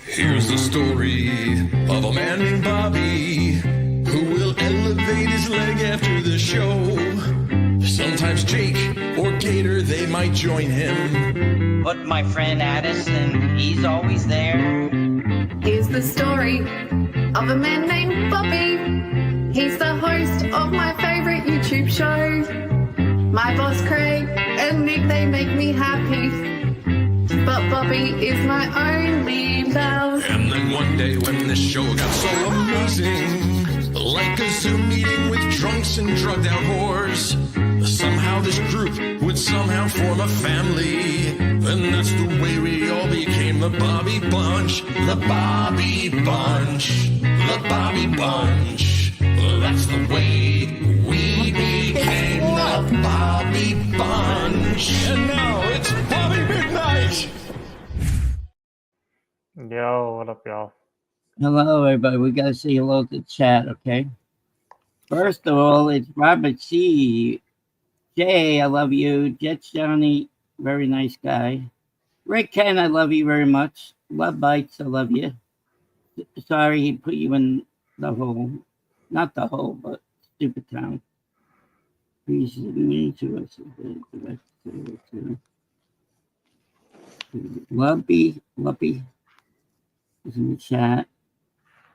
Here's the story of a man named Bobby who will elevate his leg after the show. Sometimes Jake or Gator, they might join him. But my friend Addison, he's always there. Here's the story of a man named Bobby. He's the host of my favorite YouTube show. My boss Craig and Nick, they make me happy. But Bobby is my only love. And then one day when the show got so amazing, like a Zoom meeting with drunks and drugged out whores, somehow this group would somehow form a family. And that's the way we all became the Bobby Bunch. The Bobby Bunch. The Bobby Bunch. That's the way we became the Bobby Bunch. And now it's Bobby Midnight. Yo, what up, y'all? Hello, everybody. We got to say hello to chat, okay? First of all, it's Robert C. Jay, I love you. Jets Johnny, very nice guy. Rick Ken, I love you very much. Love Bites, I love you. Sorry he put you in the hole. Not the hole, but stupid town. Please me to us. Lumpy is in the chat.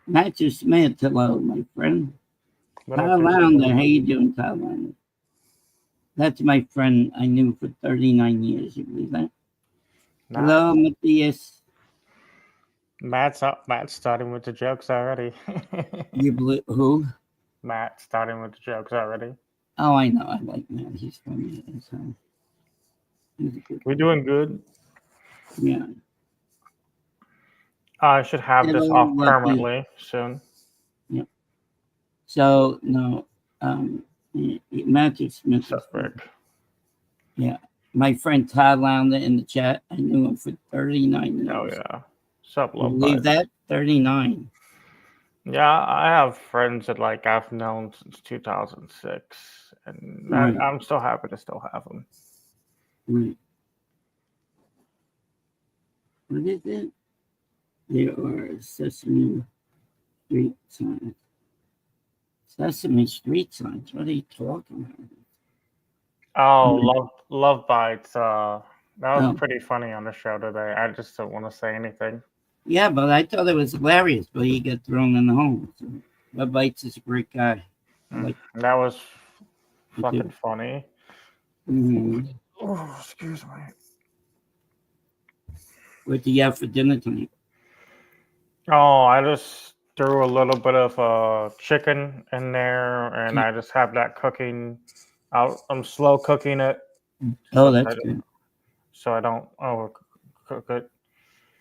Matthew Smith, hello, my friend. Kyle Lounder, how you doing, Kyle Lounder? That's my friend I knew for 39 years. You believe that? Nah. Hello, Matthias. Matt's starting with the jokes already. You believe who? Matt starting with the jokes already. Oh, I know. I like Matt. He's funny. So We're doing good. Yeah. I should have this Hello, off Lucky. permanently soon. Yeah. So no, Matthew Smith. So Rick. Yeah. My friend Todd Lounder in the chat. I knew him for 39 years. Oh yeah. Sup, You love believe Bites. that? 39. Yeah, I have friends that like I've known since 2006, and Right. I'm still happy to still have them. Right. What is it? There are Sesame Street signs. Sesame Street signs? What are you talking about? Oh, love Bites. That was Oh. pretty funny on the show today. I just don't want to say anything. Yeah, but I thought it was hilarious, but he got thrown in the hole. So, Bud Bites is a great guy. That was fucking too. funny. Mm-hmm. Oh, excuse me. What do you have for dinner tonight? Oh, I just threw a little bit of chicken in there, and I just have that cooking. I'm slow cooking it. Oh, that's good. So I don't overcook it.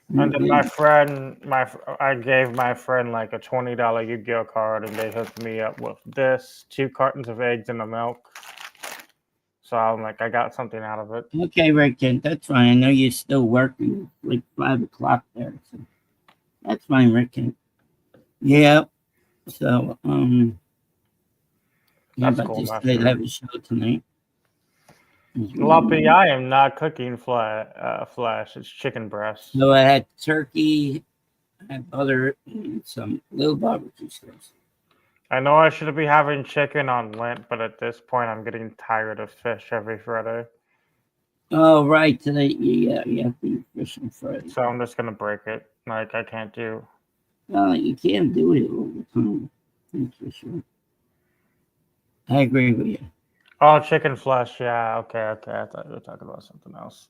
And then I gave my friend like a $20 Yu-Gi-Oh card, and they hooked me up with this 2 cartons of eggs and the milk. So I'm like, I got something out of it. Okay, Rick Kent, that's fine. I know you're still working, like 5 o'clock there. So that's fine, Rick Kent. Yeah. So, yeah, That's but cool, this my they friend. have a show tonight. Lumpy, I am not cooking flesh. It's chicken breast. So I had turkey, I had butter, and some little barbecue sauce. I know I should be having chicken on Lent, but at this point, I'm getting tired of fish every Friday. Oh, right. Today, yeah, you have to eat fish on Friday. So I'm just gonna break it. Like I can't do. Well, you can't do it all the time. That's for sure. I agree with you. Oh, chicken flesh. Yeah. Okay. I thought you were talking about something else.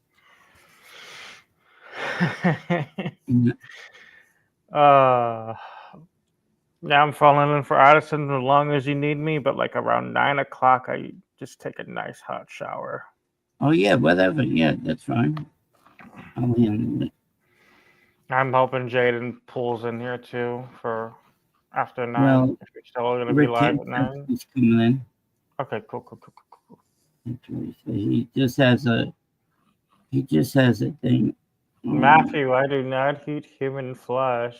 Yeah, I'm falling in for Addison as long as you need me, but like around 9 o'clock, I just take a nice hot shower. Oh yeah, whatever. Yeah, that's fine. I'll handle it. I'm hoping Jaden pulls in here too for after 9. Well, If you're still going to be Rick live at Hemsworth 9. is coming in. Okay, cool. That's what he said. He just has a thing. Matthew, I do not eat human flesh.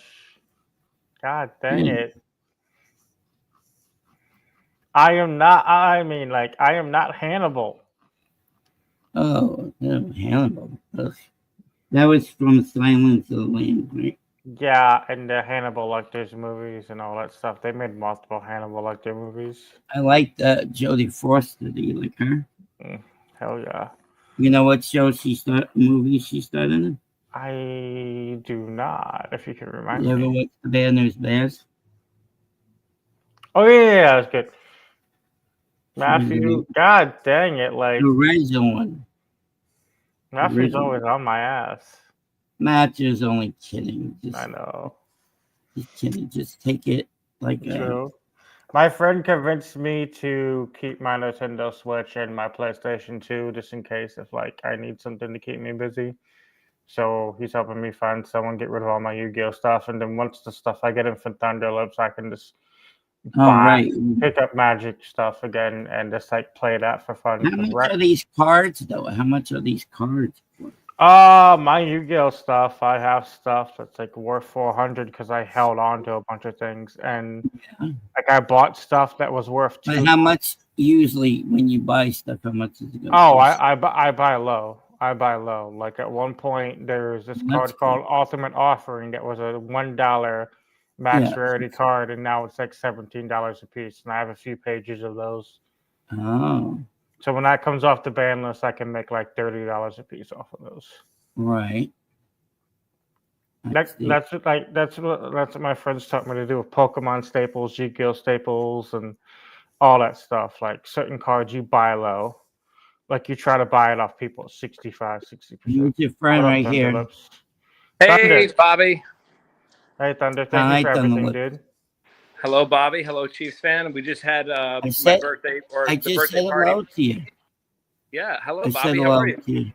God dang it. I am not Hannibal. Oh, no, Hannibal. Ugh. That was from Silence of the Lambs, right? Yeah, and the Hannibal Lecter's movies and all that stuff. They made multiple Hannibal Lecter movies. I liked Jodie Foster. Do you like her? Hell yeah. You know what movie she started in? I do not, if you can remind You ever me. watch The Bad News Bears? Oh yeah, that's good. Matthew, god dang it, like The original one. Matthew's always on my ass. Matthew's only kidding. I know. He's kidding. Just take it like True. My friend convinced me to keep my Nintendo Switch and my PlayStation 2 just in case if like I need something to keep me busy. So he's helping me find someone, get rid of all my Yu-Gi-Oh stuff, and then once the stuff I get in for Thunderlips, I can just pick up Magic stuff again and just like play that for fun. How much are these cards though? How much are these cards for? My Yu-Gi-Oh stuff, I have stuff that's like worth 400 because I held on to a bunch of things, and like I bought stuff that was worth 2. But how much usually when you buy stuff? How much is it going? Oh, I buy low. I buy low. Like at one point, there was this card called Ultimate Offering that was a $1 max rarity card, and now it's like $17 a piece, and I have a few pages of those. Oh. So when that comes off the ban list, I can make like $30 a piece off of those. Right. That's what my friends taught me to do with Pokemon staples, Yu-Gi-Oh staples, and all that stuff. Like certain cards you buy low. Like you try to buy it off people 65, 60%. Here's your friend right here. Hey, Bobby. Hey, Thunder. Thank you for everything, dude. Hello, Bobby. Hello, Chiefs fan. We just had my birthday I just said hello to you. Yeah, hello, Bobby. How are you?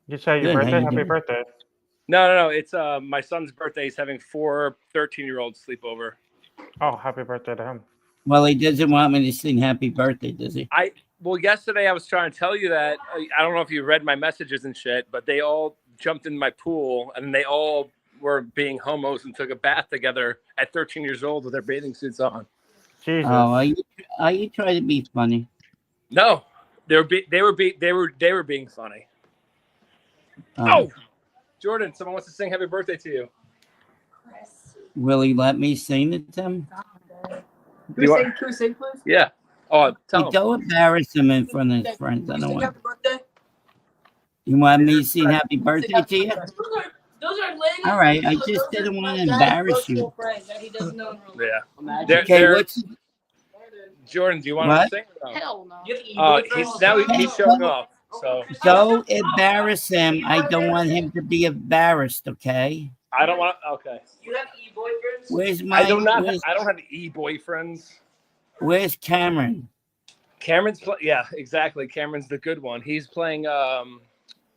You say your birthday? Happy birthday. No. It's my son's birthday. He's having 4 13-year-olds sleep over. Oh, happy birthday to him. Well, he doesn't want me to sing happy birthday, does he? Well, yesterday I was trying to tell you that. I don't know if you read my messages and shit, but they all jumped in my pool, and they all were being homos and took a bath together at 13 years old with their bathing suits on. Jesus. Oh, are you trying to be funny? No, they were being funny. Oh, Jordan, someone wants to sing happy birthday to you. Will he let me sing it to him? Can we sing, please? Yeah. Oh, don't embarrass him in front of his friends. I don't want. You want me to sing happy birthday to you? Those are ladies. All right, I just didn't want to embarrass you. Yeah. Okay, Jordan, do you want to sing? No? Hell no. He's showing off. So don't embarrass him. I don't want him to be embarrassed. Okay. I don't want. Okay. You have e-boyfriends? Where's my? I don't have e-boyfriends. Where's Cameron? Cameron's yeah, exactly. Cameron's the good one. He's playing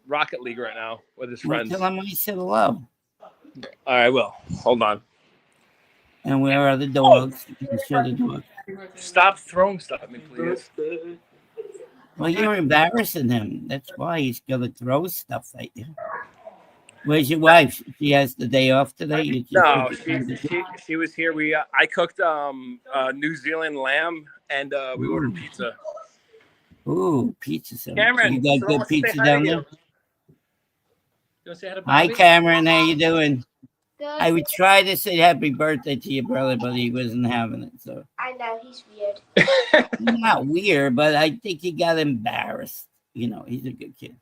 Rocket League right now with his friends. Tell him I said hello. All right, well, hold on. And where are the dogs? You can show the dogs. Stop throwing stuff at me, please. Well, you're embarrassing him. That's why he's gonna throw stuff at you. Where's your wife? She has the day off today. No, she was here. I cooked New Zealand lamb and we ordered pizza. Ooh, pizza. Cameron, you got good pizza down there? You want to say hi to Bobby? Hi, Cameron. How you doing? Good. I would try to say happy birthday to your brother, but he wasn't having it. So I know he's weird. He's not weird, but I think he got embarrassed. You know, he's a good kid.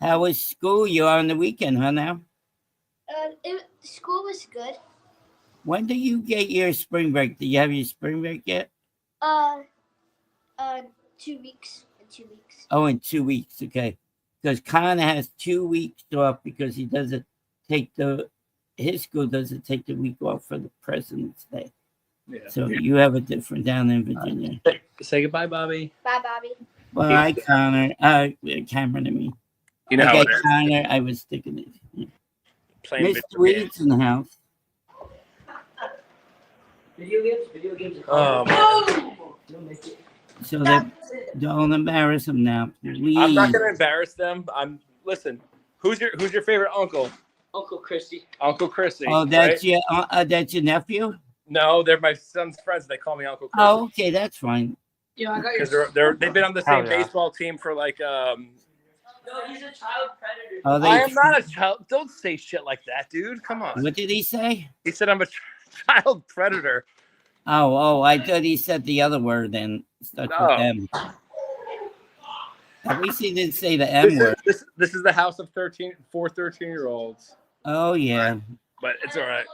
How was school? You are on the weekend, huh? Now. School was good. When do you get your spring break? Do you have your spring break yet? 2 weeks. In 2 weeks. Oh, in 2 weeks. Okay. Because Connor has 2 weeks off because he doesn't take his school doesn't take the week off for the President's Day. Yeah. So you have a different down in Virginia. Say goodbye, Bobby. Bye, Bobby. Well, He- I Connor, Cameron, I mean. You know how Okay, it is. Connor, I was thinking it. Yeah. Playing Mr. video Weeds in the house. Video games. So that don't embarrass him now, please. I'm not gonna embarrass them. Listen. Who's your favorite uncle? Uncle Christy. Uncle Chrissy. Oh, that's right? that's your nephew. No, they're my son's friends. They call me Uncle Chrissy. Oh, okay, that's fine. Yeah, I got Because they've been on the Hell same yeah. baseball team for like No, he's a child predator. Oh, I am not a child. Don't say shit like that, dude. Come on. What did he say? He said I'm a child predator. Oh, I thought he said the other word then. Starts No. with M. At least he didn't say the M word. This is the house of 13-year-olds. Oh yeah. But it's all right.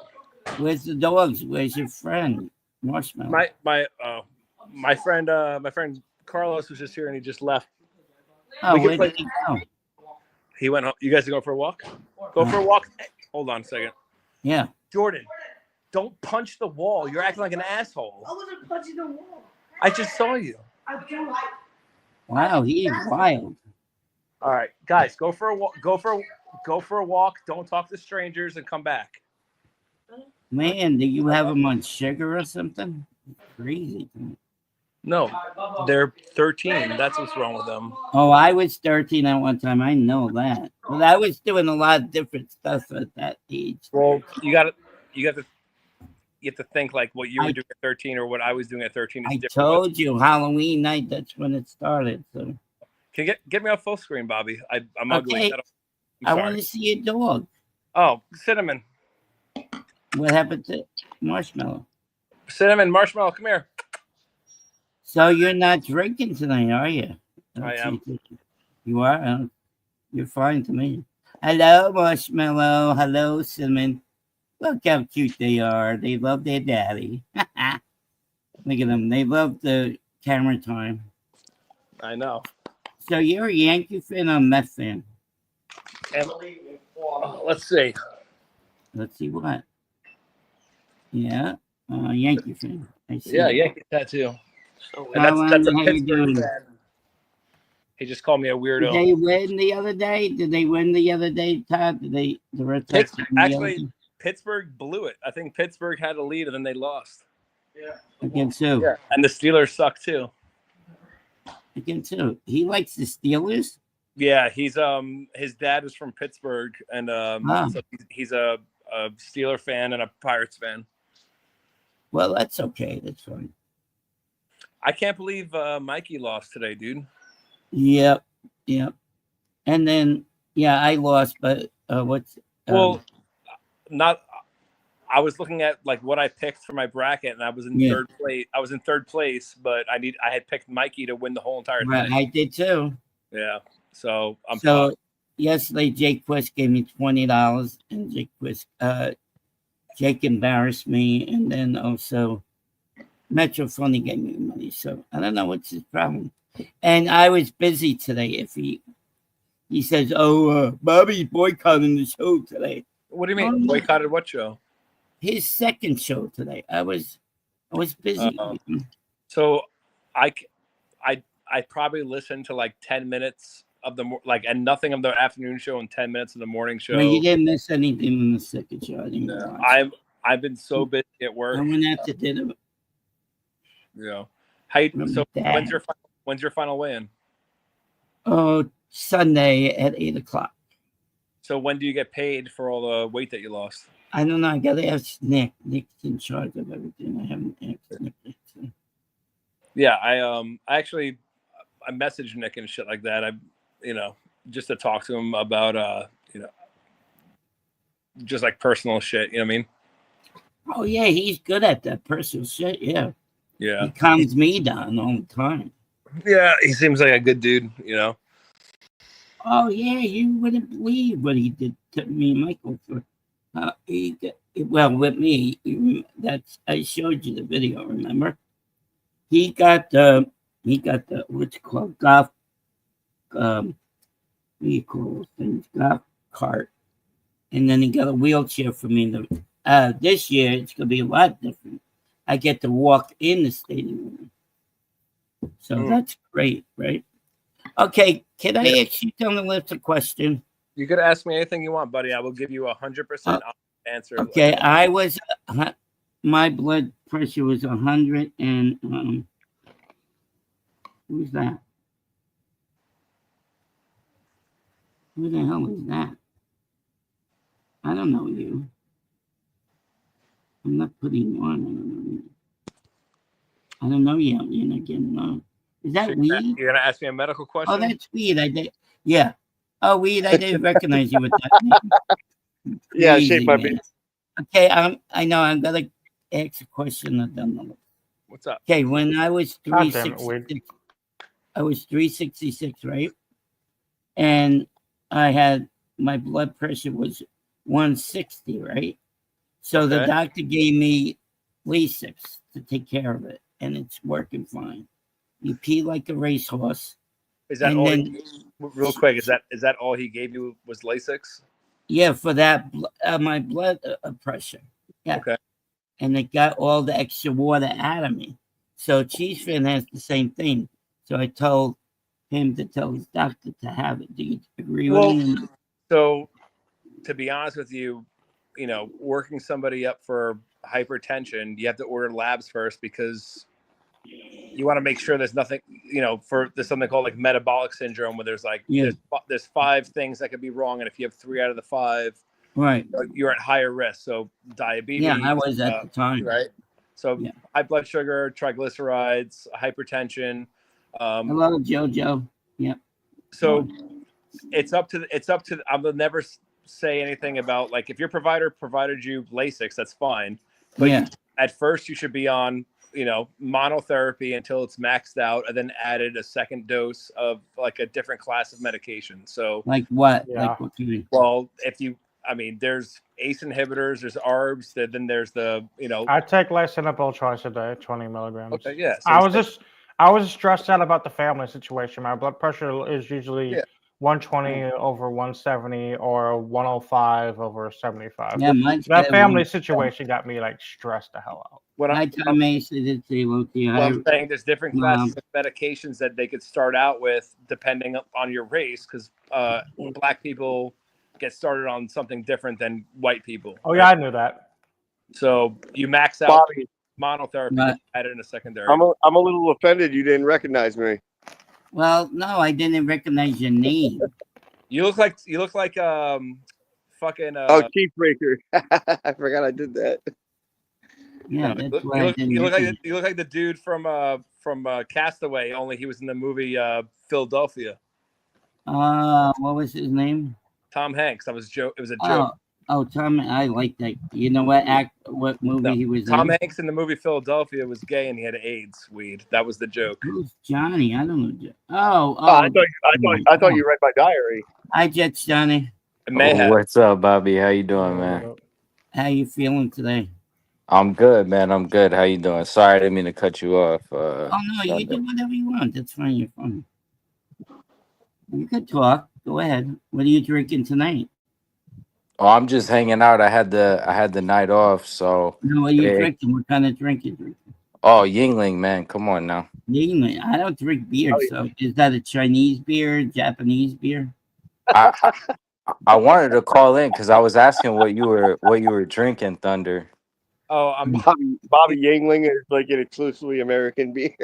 Where's the dogs? Where's your friend Marshmallow? My friend Carlos was just here and he just left. Oh, we can where play- did he go? He went home. You guys go for a walk? Go for a walk. Hey, hold on a second. Yeah. Jordan, don't punch the wall. You're acting like an asshole. I wasn't punching the wall. I just saw you. Wow, he's wild. All right, guys, go for a walk. Go for a walk. Don't talk to strangers and come back. Man, do you have him on sugar or something? Crazy. No, they're 13. That's what's wrong with them. Oh, I was 13 at one time. I know that. But I was doing a lot of different stuff at that age. Well, you have to think like what you were doing at 13 or what I was doing at 13 is I different. told you Halloween night, that's when it started. So Can you get me off full screen, Bobby? I'm ugly. Okay. I want to see a dog. Oh, Cinnamon. What happened to Marshmallow? Cinnamon, Marshmallow, come here. So you're not drinking tonight, are you? I am. You are? You're fine to me. Hello, Marshmallow. Hello, Cinnamon. Look how cute they are. They love their daddy. Look at them. They love the camera time. I know. So you're a Yankee fan or a Mets fan? And let's see. Let's see what. Yeah, Yankee fan. I see. Yeah, Yankee tattoo. And Alan, that's a how you Pittsburgh doing? fan. He just called me a Did weirdo. they win the other day? Did they win the other day, Todd? Did they? The Red Sox win the other Actually, day? Pittsburgh blew it. I think Pittsburgh had a lead and then they lost. Against who? Yeah. And the Steelers suck too. Against who? He likes the Steelers. Yeah, he's his dad is from Pittsburgh and so he's a Steeler fan and a Pirates fan. Well, that's okay. That's fine. I can't believe Mikey lost today, dude. Yep. And then, yeah, I lost, but what's Well, not. I was looking at like what I picked for my bracket, and I was in third place. I was in third place, but I had picked Mikey to win the whole entire right, thing. I did too. Yeah, so I'm. So yesterday, Jake Quist gave me $20, and Jake embarrassed me, and then also Metro Funny gave me money. So I don't know what's his problem. And I was busy today. If he says, "Oh, Bobby's boycotting the show today." What do you mean boycotted? What show? His second show today. I was busy. So I probably listened to like 10 minutes of the and nothing of the afternoon show and 10 minutes of the morning show. No, you didn't miss anything in the second show. I didn't watch. I've been so busy at work. I went out to dinner. Yeah. So Dad. when's your final weigh-in? Oh, Sunday at 8:00. So when do you get paid for all the weight that you lost? I don't know. I gotta ask Nick. Nick's in charge of everything. I haven't asked Nick. Yeah, I messaged Nick and shit like that. Just to talk to him about just like personal shit. You know what I mean? Oh yeah, he's good at that personal shit. Yeah. Yeah. He calms me down all the time. Yeah, he seems like a good dude. You know. Oh yeah, you wouldn't believe what he did to me, and Michael. For with me. I showed you the video. Remember? He got the what's it called golf. What do you call those things? Golf cart, and then he got a wheelchair for me. This year it's gonna be a lot different. I get to walk in the stadium, so that's great, right? Okay, can I ask you on the list a question? You could ask me anything you want, buddy. I will give you 100% answer. Okay, I was my blood pressure was 100 and who's that? Who the hell is that? I don't know you. I'm not putting you on. I don't know you. You're not getting on. Is that Weed? You're gonna ask me a medical question? Oh, that's Weed. I did. Yeah. Oh, Weed. I didn't recognize you with that name. Yeah, Crazy, shape my man. beard. Okay. I know. I'm gonna ask a question. I don't know. What's up? Okay. When I was God damn it, Weed. 366, I was 366, right? And I had my blood pressure was 160, right? So the Okay. doctor gave me Lasix to take care of it, and it's working fine. You pee like a racehorse. Is that And all? then- Real quick, is that all he gave you was Lasix? Yeah, for that my blood pressure. Yeah. Okay. And it got all the extra water out of me. So Cheese Fin has the same thing. So I told him to tell his doctor to have it. Do you agree Well, with me? So, to be honest with you, working somebody up for hypertension, you have to order labs first because you want to make sure there's nothing, there's something called like metabolic syndrome where there's like, there's 5 things that could be wrong. And if you have 3 out of the 5, Right. you're at higher risk. So diabetes. Yeah, I was at the time. Right. So Yeah. high blood sugar, triglycerides, hypertension. Hello, JoJo. Yeah. So it's up to I will never say anything about like if your provider provided you Lasix, that's fine. But Yeah. at first you should be on, monotherapy until it's maxed out and then added a second dose of like a different class of medication. So Like what? Yeah. Like what can well, there's ACE inhibitors, there's ARBs, then there's the, I take lisinopril twice a day, 20 milligrams. okay, yeah. So I was stressed out about the family situation. My blood pressure is usually 120 over 170 or 105 over 75. Yeah, mine's That got family 170. situation got me like stressed the hell out. what Hi, I'm, Tom Mason. It's a low I'm saying there's different classes of medications that they could start out with depending on your race, because black people get started on something different than white people. Oh yeah, I knew that. So you max out Bobby, monotherapy, Right. add it in a secondary. I'm a little offended you didn't recognize me. Well, no, I didn't recognize your name. You look like fucking. Chief Breaker. I forgot I did that. Yeah, you that's why I didn't look recognize. you look like the dude from Castaway. Only he was in the movie Philadelphia. What was his name? Tom Hanks. It was a joke. Oh, Tom. I like that. You know what movie No, he was Tom in? Hanks in the movie Philadelphia was gay and he had AIDS. Weed. That was the joke. Who's Johnny? I don't know. Oh, I thought you read my diary. Hi, Jets, Johnny. It may have. What's up, Bobby? How you doing, man? How you feeling today? I'm good, man. I'm good. How you doing? Sorry, I didn't mean to cut you off. Oh no, you do whatever you want. That's fine. You're fine. You could talk. Go ahead. What are you drinking tonight? Oh, I'm just hanging out. I had the night off, so. No, what are you Hey. drinking? What kind of drink you drinking? Oh, Yingling, man. Come on now. Yingling. I don't drink beer. So is that a Chinese beer, Japanese beer? I wanted to call in because I was asking what you were drinking, Thunder. Oh, I'm Bobby Yingling is like an exclusively American beer.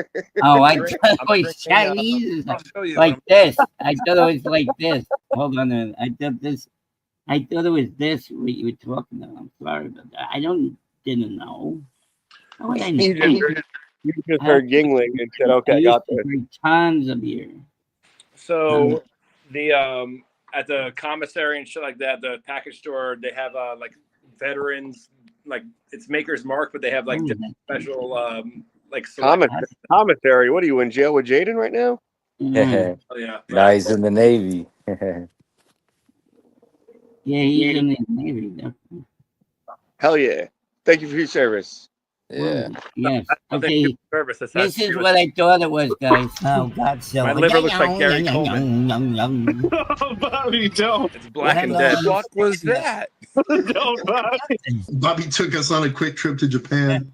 Oh, I drinking- thought it I'm was drinking, Chinese. I'll show you. Like this. I thought it was like this. Hold on a minute. I thought it was this what you were talking about. I'm sorry about that. Didn't know. How would I know? You just heard Yingling and said, I "Okay, I used got to this." drink tons of beer. So the at the commissary and shit like that, the package store, they have like veterans, like it's Maker's Mark, but they have like Ooh, different that's special like select- Commissary. What are you in jail with Jaden right now? Mm. Oh, yeah. Now he's in the Navy. Yeah, he's in the Navy. Definitely. Hell yeah! Thank you for your service. Yeah. Yes. I think Okay. it's service. That's This how is she what I thought it was, guys. Oh God, so My liver looks like Gary Coleman. Oh, Bobby, don't. It's black and Hello. dead. What was that? Don't, Bobby. Bobby took us on a quick trip to Japan.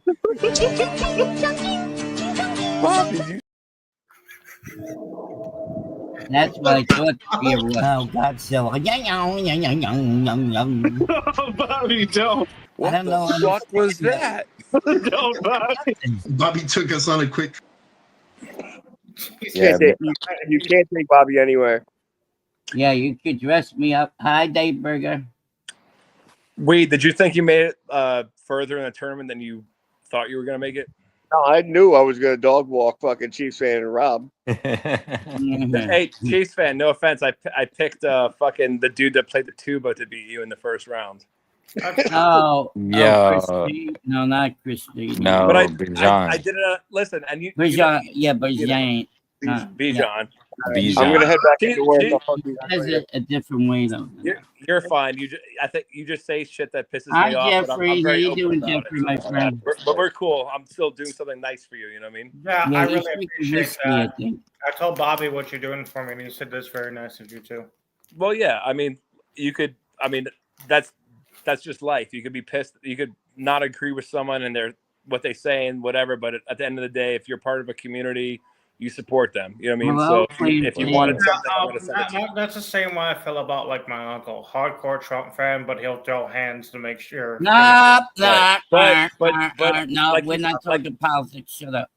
That's what I thought beer was. Oh, Godzilla. Oh, Bobby, don't. What don't the know, fuck was understand that? Don't, Bobby. Bobby took us on a quick. Yeah, You can't take Bobby anywhere. Yeah, you could dress me up. Hi, Dave Burger. Wait, did you think you made it further in the tournament than you thought you were gonna make it? No, I knew I was gonna dog walk fucking Chiefs fan and Rob. Hey, Chiefs fan, no offense. I picked fucking the dude that played the tuba to beat you in the first round. Yeah. Christy. No, not Christy. No, But I Bijan. did it. Listen, and you. Bijan, yeah, Bijan. Bijan. I'm gonna head back into work. I'll talk to you guys Has later. a different way though. You're fine. I think you just say shit that pisses Hi, me off. Jeffrey. I'm How very you open doing, about Jeffrey, it. my friend? But we're cool. I'm still doing something nice for you. You know what I mean? Yeah, Yeah, I you really speak appreciate whiskey, I that. think. I told Bobby what you're doing for me, and he said that's very nice of you too. Well, yeah. I mean, you could. I mean, that's just life. You could be pissed. You could not agree with someone and what they say and whatever. But at the end of the day, if you're part of a community, you support them. You know what I mean? Well, So if you wanted something, I'm gonna send it to you. That's the same way I feel about like my uncle, hardcore Trump fan, but he'll throw hands to make sure. No, But no, like we're you- not talking politics. Shut up.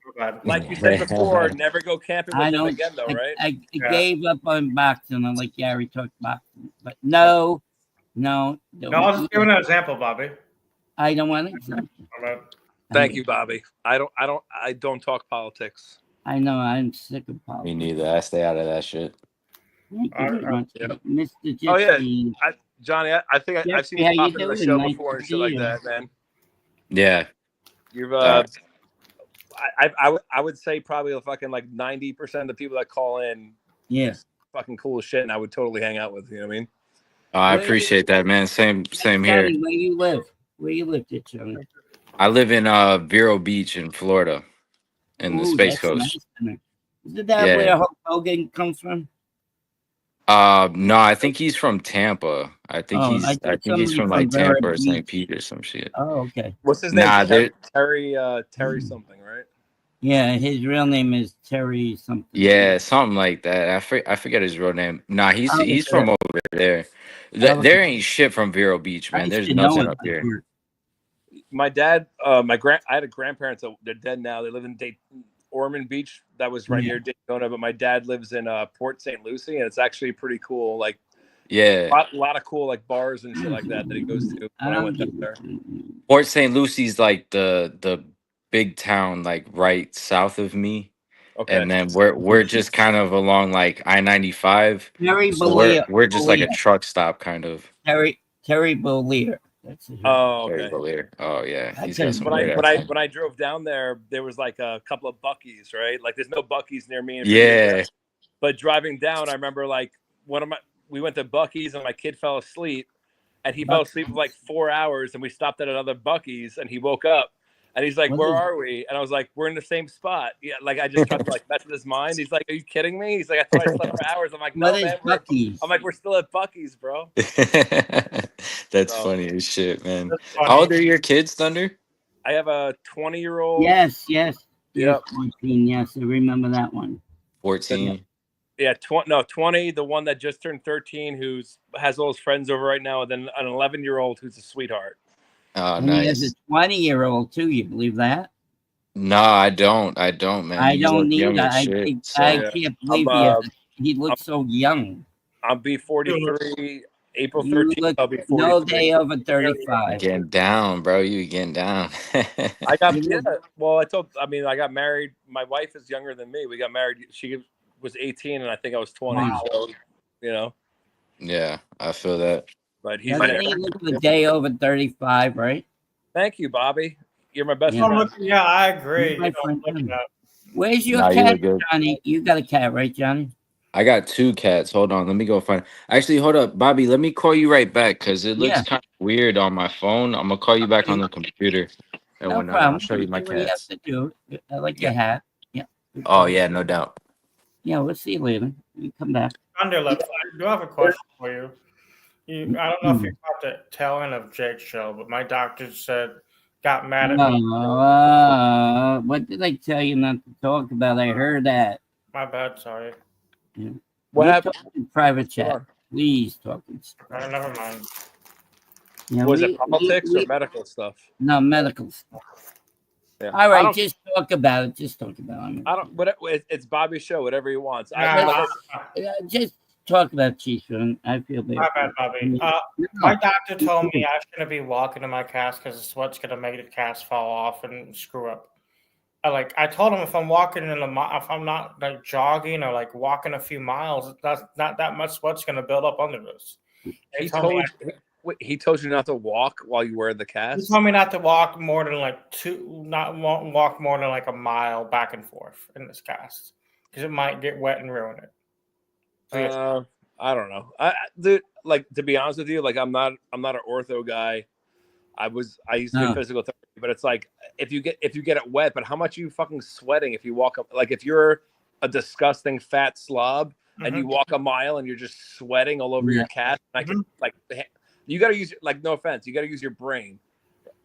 Like you said before, never go camping with I them don't. again, though, right? I gave up on boxing. I like Gary talked boxing, but no. No, I was just giving an example, Bobby. I don't want an example. Thank you, Bobby. I don't talk politics. I know I'm sick of politics. Me neither. I stay out of that shit. Thank you very much, Mr. Gypsy. Oh yeah, Johnny. I think I've seen Jeffrey, you how pop you into the doing? show Nice before to and see shit like you. that, man. Yeah. You've I would say probably fucking like 90% of the people that call in, fucking cool as shit, and I would totally hang out with. You know what I mean? Oh, I appreciate that, man. Same here. Johnny, where you live? Where you live, Johnny? I live in Vero Beach in Florida, in the Space Coast. Nice. Isn't that where Hulk Hogan comes from? No, I think he's from Tampa. I think I he's from like Tampa or St. Pete or some shit. Oh, okay. What's his name? Nah, Terry something, right? Yeah, his real name is Terry something. Yeah, something like that. I forget his real name. Nah, he's from over there. There ain't shit from Vero Beach, man. There's nothing up here. My dad, I had a grandparents. They're dead now. They live in Ormond Beach. That was right near Daytona. But my dad lives in Port St. Lucie, and it's actually pretty cool. Like, a lot of cool like bars and shit like that he goes to. When I went down there. Port St. Lucie's like the big town, like right south of me. Okay. And then we're just kind of along like I-95. We're just like a truck stop, kind of. Terry Bollier. That's his Terry Bollier. Oh yeah. He's got some when I drove down there was like a couple of Buc-ee's, right? Like there's no Buc-ee's near me. But driving down, I remember like we went to Buc-ee's and my kid fell asleep, and he fell asleep for like 4 hours, and we stopped at another Buc-ee's, and he woke up. And he's like, "Where are we?" And I was like, "We're in the same spot." Yeah, like I just tried to like mess with his mind. He's like, "Are you kidding me?" He's like, "I thought I slept for hours." I'm like, "No, man." I'm like, "We're still at Buc-ee's, bro." That's funny as shit, man. How old are your kids, Thunder? I have a 20-year-old. Yes. Yep. 14. Yes, I remember that one. 14. Yeah, 20. The one that just turned 13, who's has all his friends over right now, and then an 11-year-old who's a sweetheart. Oh, and nice. He has a 20-year-old too. You believe that? No, I don't, man. I don't either. I can't believe he looks so young. I'll be 43 April 13th. I'll be 43. No day over 35. Getting down, bro. You getting down. I got I got married. My wife is younger than me. We got married. She was 18 and I think I was 20. Wow. So, you know. Yeah, I feel that. But he's there. He looks a day over 35, right? Thank you, Bobby. You're my best friend. friend. Yeah, I agree. Where's your cat, Johnny? You got a cat, right, Johnny? I got 2 cats. Hold on. Let me go find. Actually, hold up. Bobby, let me call you right back because it looks kind of weird on my phone. I'm going to call you back on the computer. And no problem. I'll show you my cats. You I like your hat. Yeah. Oh, yeah, no doubt. Yeah, we'll see you later. You come back. Underlip, I do have a question for you. I don't know if you caught the tail end of Jake's show, but my doctor got mad at me. What did I tell you not to talk about? I heard that. My bad, sorry. Yeah. What happened? Private chat. Please talk. Never mind. Yeah, Was it politics or medical stuff? No, medical stuff. Yeah. All right, just talk about it. Just talk about it. I don't. It's Bobby's show. Whatever he wants. Just talk about Chief. I feel bad. My bad, Bobby. My doctor told me I shouldn't be walking in my cast because the sweat's gonna make the cast fall off and screw up. I told him if I'm walking if I'm not like jogging or like walking a few miles, that's not that much sweat's gonna build up under this. He told you not to walk while you wear the cast. He told me not to walk more than walk more than like a mile back and forth in this cast because it might get wet and ruin it. So I don't know. Dude, to be honest with you, I'm not an ortho guy. I used to do physical therapy, but it's like if you get it wet, but how much are you fucking sweating if you walk up? Like if you're a disgusting fat slob and you walk a mile and you're just sweating all over your cast, you got to use no offense, you got to use your brain.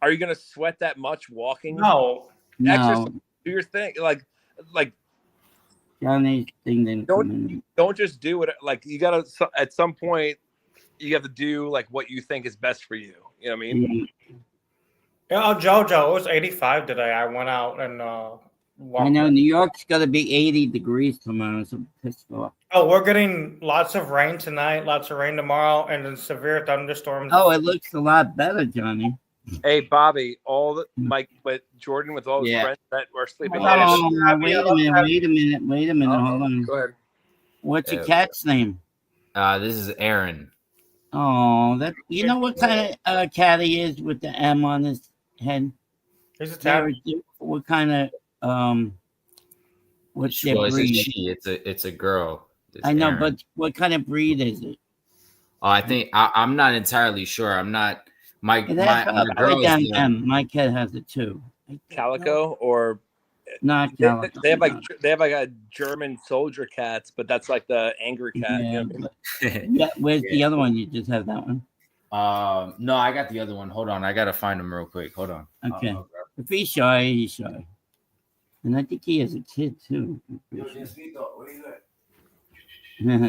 Are you gonna sweat that much walking? No. Exercise, do your thing. Like Johnny's thing didn't don't just do it. You gotta at some point you have to do what you think is best for you. You know what I mean? Yeah, Jojo, it was 85 today. I went out and walked. I know New York's got to be 80 degrees tomorrow. So I'm pissed off. Oh, we're getting lots of rain tonight, lots of rain tomorrow, and then severe thunderstorms. Oh, it looks a lot better, Johnny. Hey, Bobby, with Jordan, with all his friends that were sleeping. Oh, wait a minute. Hold on. Go ahead. What's your cat's name? This is Aaron. Oh, you know what kind of cat he is with the M on his head? He's a tabby. What kind of what's their breed? It's a girl. I know, but what kind of breed is it? Oh, I think I'm not entirely sure. I'm not. My girl is M. My cat has it too. Calico or not calico. They have a German soldier cats, but that's like the angry cat. Yeah, where's the other one? You just have that one. No, I got the other one. Hold on, I gotta find him real quick. Hold on. Okay. If he's shy, he's shy. And I think he has a kid too.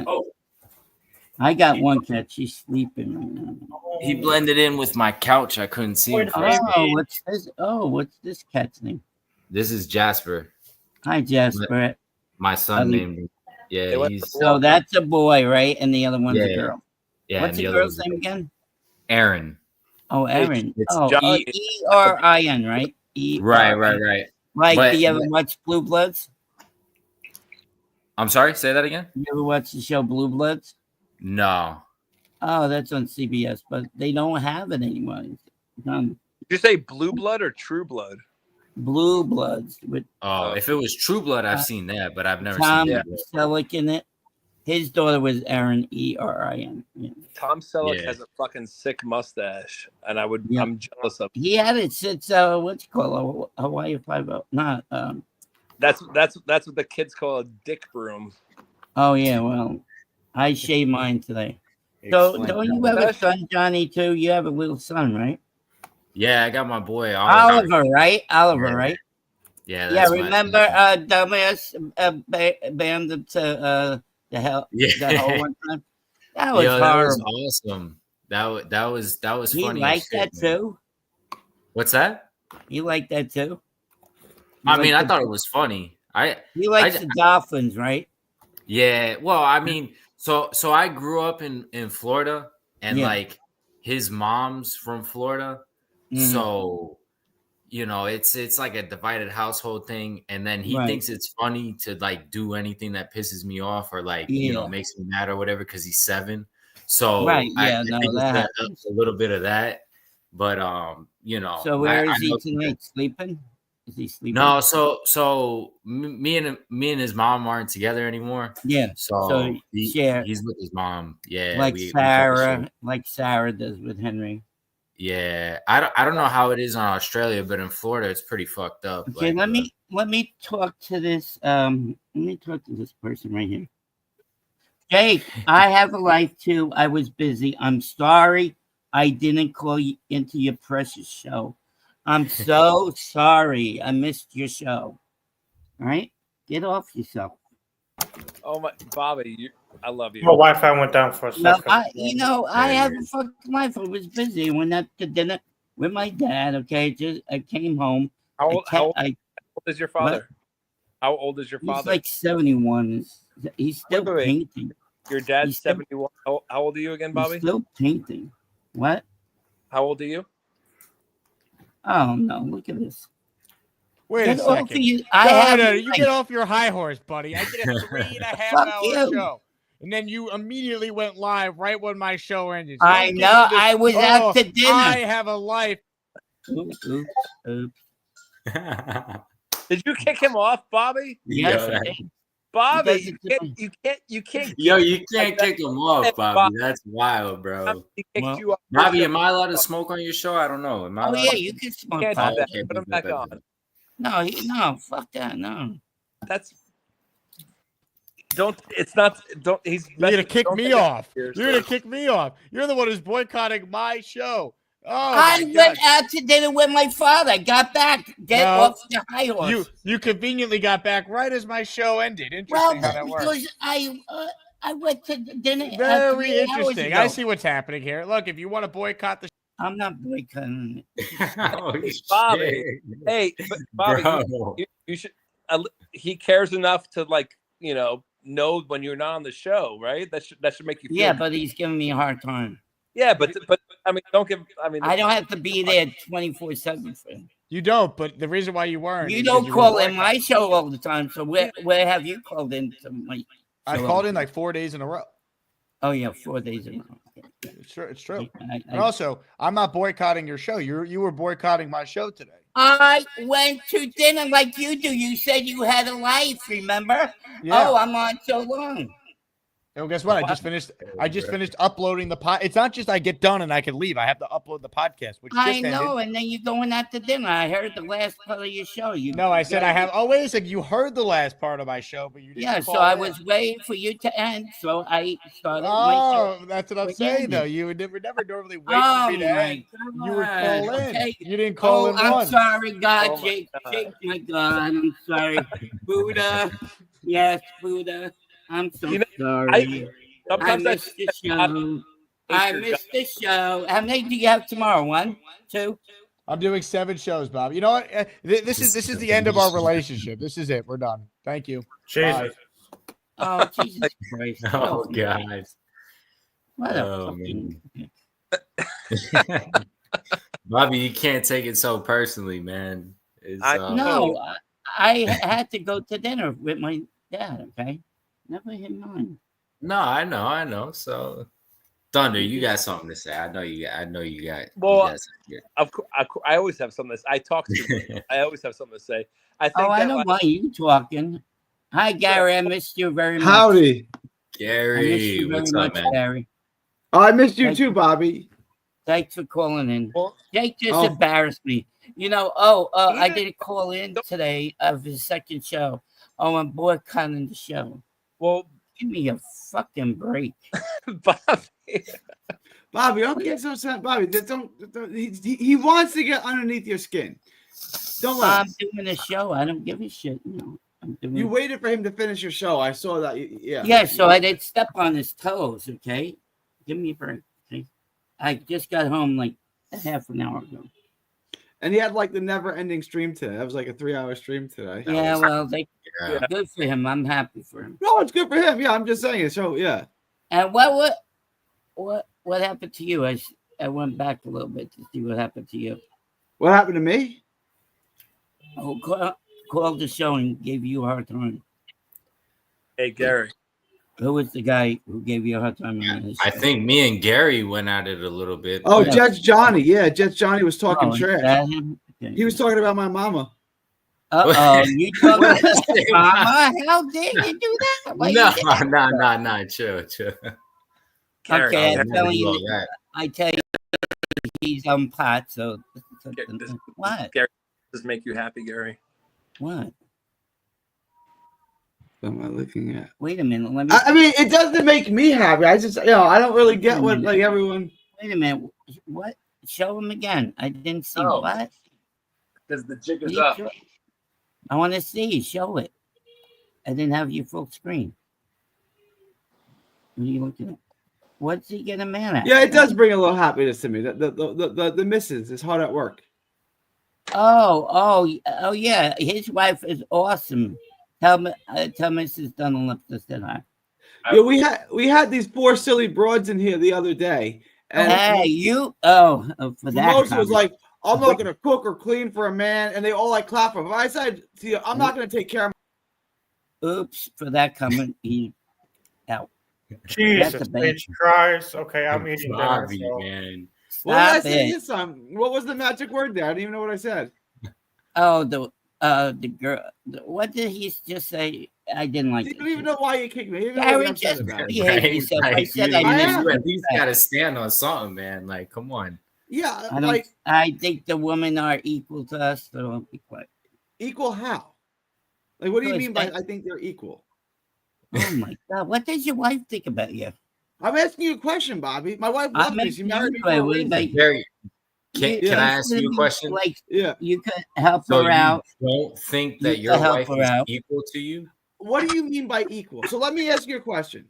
Oh. I got one cat. She's sleeping right now. He blended in with my couch. I couldn't see him. What's this? What's this cat's name? This is Jasper. Hi, Jasper. My son named him. Yeah, so that's a boy, right? And the other one's a girl. Yeah. What's the girl's name again? Aaron. Oh, Aaron. It's E-R-I-N, right? Right. Like, do you ever watch Blue Bloods? I'm sorry, say that again? You ever watch the show Blue Bloods? No. Oh, that's on CBS, but they don't have it anymore. Did you say Blue Blood or True Blood? Blue Bloods. If it was True Blood, I've seen that, but I've never Tom seen that. Selleck in it. His daughter was Aaron, E-R-I-N. Yeah. Tom Selleck has a fucking sick mustache, and I'm jealous of him. He had it since what's it called? Hawaii 5-0. Not that's what the kids call a dick broom. Oh yeah, well, I shaved mine today. So don't you have a son, Johnny, too? You have a little son, right? Yeah, I got my boy Oliver, right? Yeah. Yeah, remember dumbass banned to the hell one time? That was horrible. That was awesome. That was funny. You like that too? What's that? You like that too? I mean, I thought it was funny. He likes the Dolphins, right? Yeah. Well, I mean, so I grew up in Florida, and like his mom's from Florida, so it's like a divided household thing. And then he thinks it's funny to like do anything that pisses me off or like makes me mad or whatever because he's 7. So I think it's a little bit of that, but So where is he tonight? Sleeping? Is he sleeping? No, so me and his mom aren't together anymore. Yeah. So he's with his mom. Yeah. Like Sarah does with Henry. Yeah. I don't know how it is on Australia, but in Florida it's pretty fucked up. Okay, let me talk to this person right here. Jake, I have a life too. I was busy. I'm sorry I didn't call you into your precious show. I'm so sorry. I missed your show. All right? Get off yourself. Oh my, Bobby, I love you. My Wi-Fi went down for a second. Well, I have a fucking life. I was busy. I went out to dinner with my dad. Okay, I came home. How old is your father? How old is your father? He's like 71. He's still Wait. painting. Your dad's 71. How old are you again, Bobby? He's still painting. What? How old are you? Oh no! Look at this. Wait a second. You get off your high horse, buddy. I did a 3.5 hour show. And then you immediately went live right when my show ended. So I know. I was out to dinner. I have a life. Oops. Did you kick him off, Bobby? Yes. Bobby, you can't. Yo, you can't kick him off, Bobby. That's wild, bro. Bobby, am I allowed to smoke on your show? I don't know. Yeah, you can smoke. Can't do that. Put him back on. No, fuck that. No. That's. Don't. It's not. Don't. He's. You're gonna kick me off. You're gonna kick me off. You're the one who's boycotting my show. Oh, I went out to dinner with my father. Got back. Off the high horse. You conveniently got back right as my show ended. Interesting how that works. Because I went to dinner. Very interesting. I see what's happening here. Look, if you want to boycott the I'm not boycotting it. Bobby. Hey, Bobby, you should. He cares enough to know when you're not on the show, right? That should make you feel. Yeah, but he's giving me a hard time. Yeah, but I mean, don't give. I mean, I don't have to be there 24/7 for him. You don't, but the reason why you weren't. You don't call in my show all the time. So where have you called in to my? I called in like 4 days in a row. Oh yeah, 4 days in a row. It's true. And also, I'm not boycotting your show. You were boycotting my show today. I went to dinner like you do. You said you had a life, remember? Yeah. Oh, I'm on so long. And guess what? I just finished uploading the pod. It's not just I get done and I can leave. I have to upload the podcast, which I know. And then you're going out to dinner. I heard the last part of your show. No, I said I have. Oh, wait a second. You heard the last part of my show, but you didn't. Yeah, so I was waiting for you to end. So I started. Oh, that's what I'm saying, though. You would never normally wait for me to end. You would call in. Okay. You didn't call in I'm once. sorry, God. Jake, my God. I'm sorry. Buddha. Yes, Buddha. I'm so sorry. I missed the show. I missed the show. How many do you have tomorrow? 1, 2? I'm doing 7 shows, Bob. You know what? This is the end of our relationship. This is it. We're done. Thank you. Jesus. Oh, Jesus Christ. Oh, God. What a fucking... Bobby, you can't take it so personally, man. No, I had to go to dinner with my dad, okay? Never hit mine. No, I know. So, Thunder, you got something to say. I know you got. Well, I always have something to say. I talk to you. I always have something to say. I know why you talking. Hi, Gary. I missed you very much. Howdy. Gary. What's up, man? Gary. Oh, I missed you too, Bobby. Thanks for calling in. Jake just embarrassed me. I didn't call in today of his second show. Oh, I'm boycotting the show. Well, give me a fucking break, Bobby, don't get so sad. Bobby, don't he wants to get underneath your skin. Don't let him. I'm doing a show. I don't give a shit. You waited for him to finish your show. I saw that. Yeah. Yeah, so I didn't step on his toes, okay? Give me a break, okay? I just got home like a half an hour ago. And he had like the never-ending stream today. That was like a 3-hour stream today. Yeah, well, good for him. I'm happy for him. No, it's good for him. Yeah, I'm just saying it. So yeah. And what happened to you? I went back a little bit to see what happened to you. What happened to me? Oh, called the show and gave you a hard time. Hey, Gary. Who was the guy who gave you a hard time? I think me and Gary went at it a little bit. Oh, Judge Johnny. Yeah, Judge Johnny was talking trash. Okay. He was talking about my mama. You talking about mama? How dare you do that? No, chill. Okay, I tell you, he's on pot. So what? Gary, does make you happy, Gary? What? What am I looking at? Wait a minute. Let me. I mean, it doesn't make me happy. I just, I don't really get what like everyone. Wait a minute. What? Show him again. I didn't see what. Because the jig is up. I want to see. Show it. I didn't have you full screen. What are you looking at? What's he getting mad at? Yeah, it does bring a little happiness to me. The missus is hard at work. Oh, yeah. His wife is awesome. Tell Mrs. Dunlap to sit on. Yeah, we had these 4 silly broads in here the other day. And hey, you for that. Most was like, I'm not gonna cook or clean for a man, and they all like clap for him. But I said, see, I'm not gonna take care of Oops, for that comment, he out. Jesus Christ. Okay, I'm eating dinner. So. Man. What did I say this time? What was the magic word there? I didn't even know what I said. Oh, the girl. What did he just say? I didn't like it. You don't even know why you kicked me. Gary just behaved himself. I said I at least got to stand on something, man. Like, come on. Yeah, I think the women are equal to us, so don't be quiet. Equal how? Like, what do you mean by I think they're equal? Oh my God! What does your wife think about you? I'm asking you a question, Bobby. My wife loves me. She married me for a reason. Can I ask you a question? Like, you could help her out. Don't think that your wife is equal to you? What do you mean by equal? So let me ask you a question.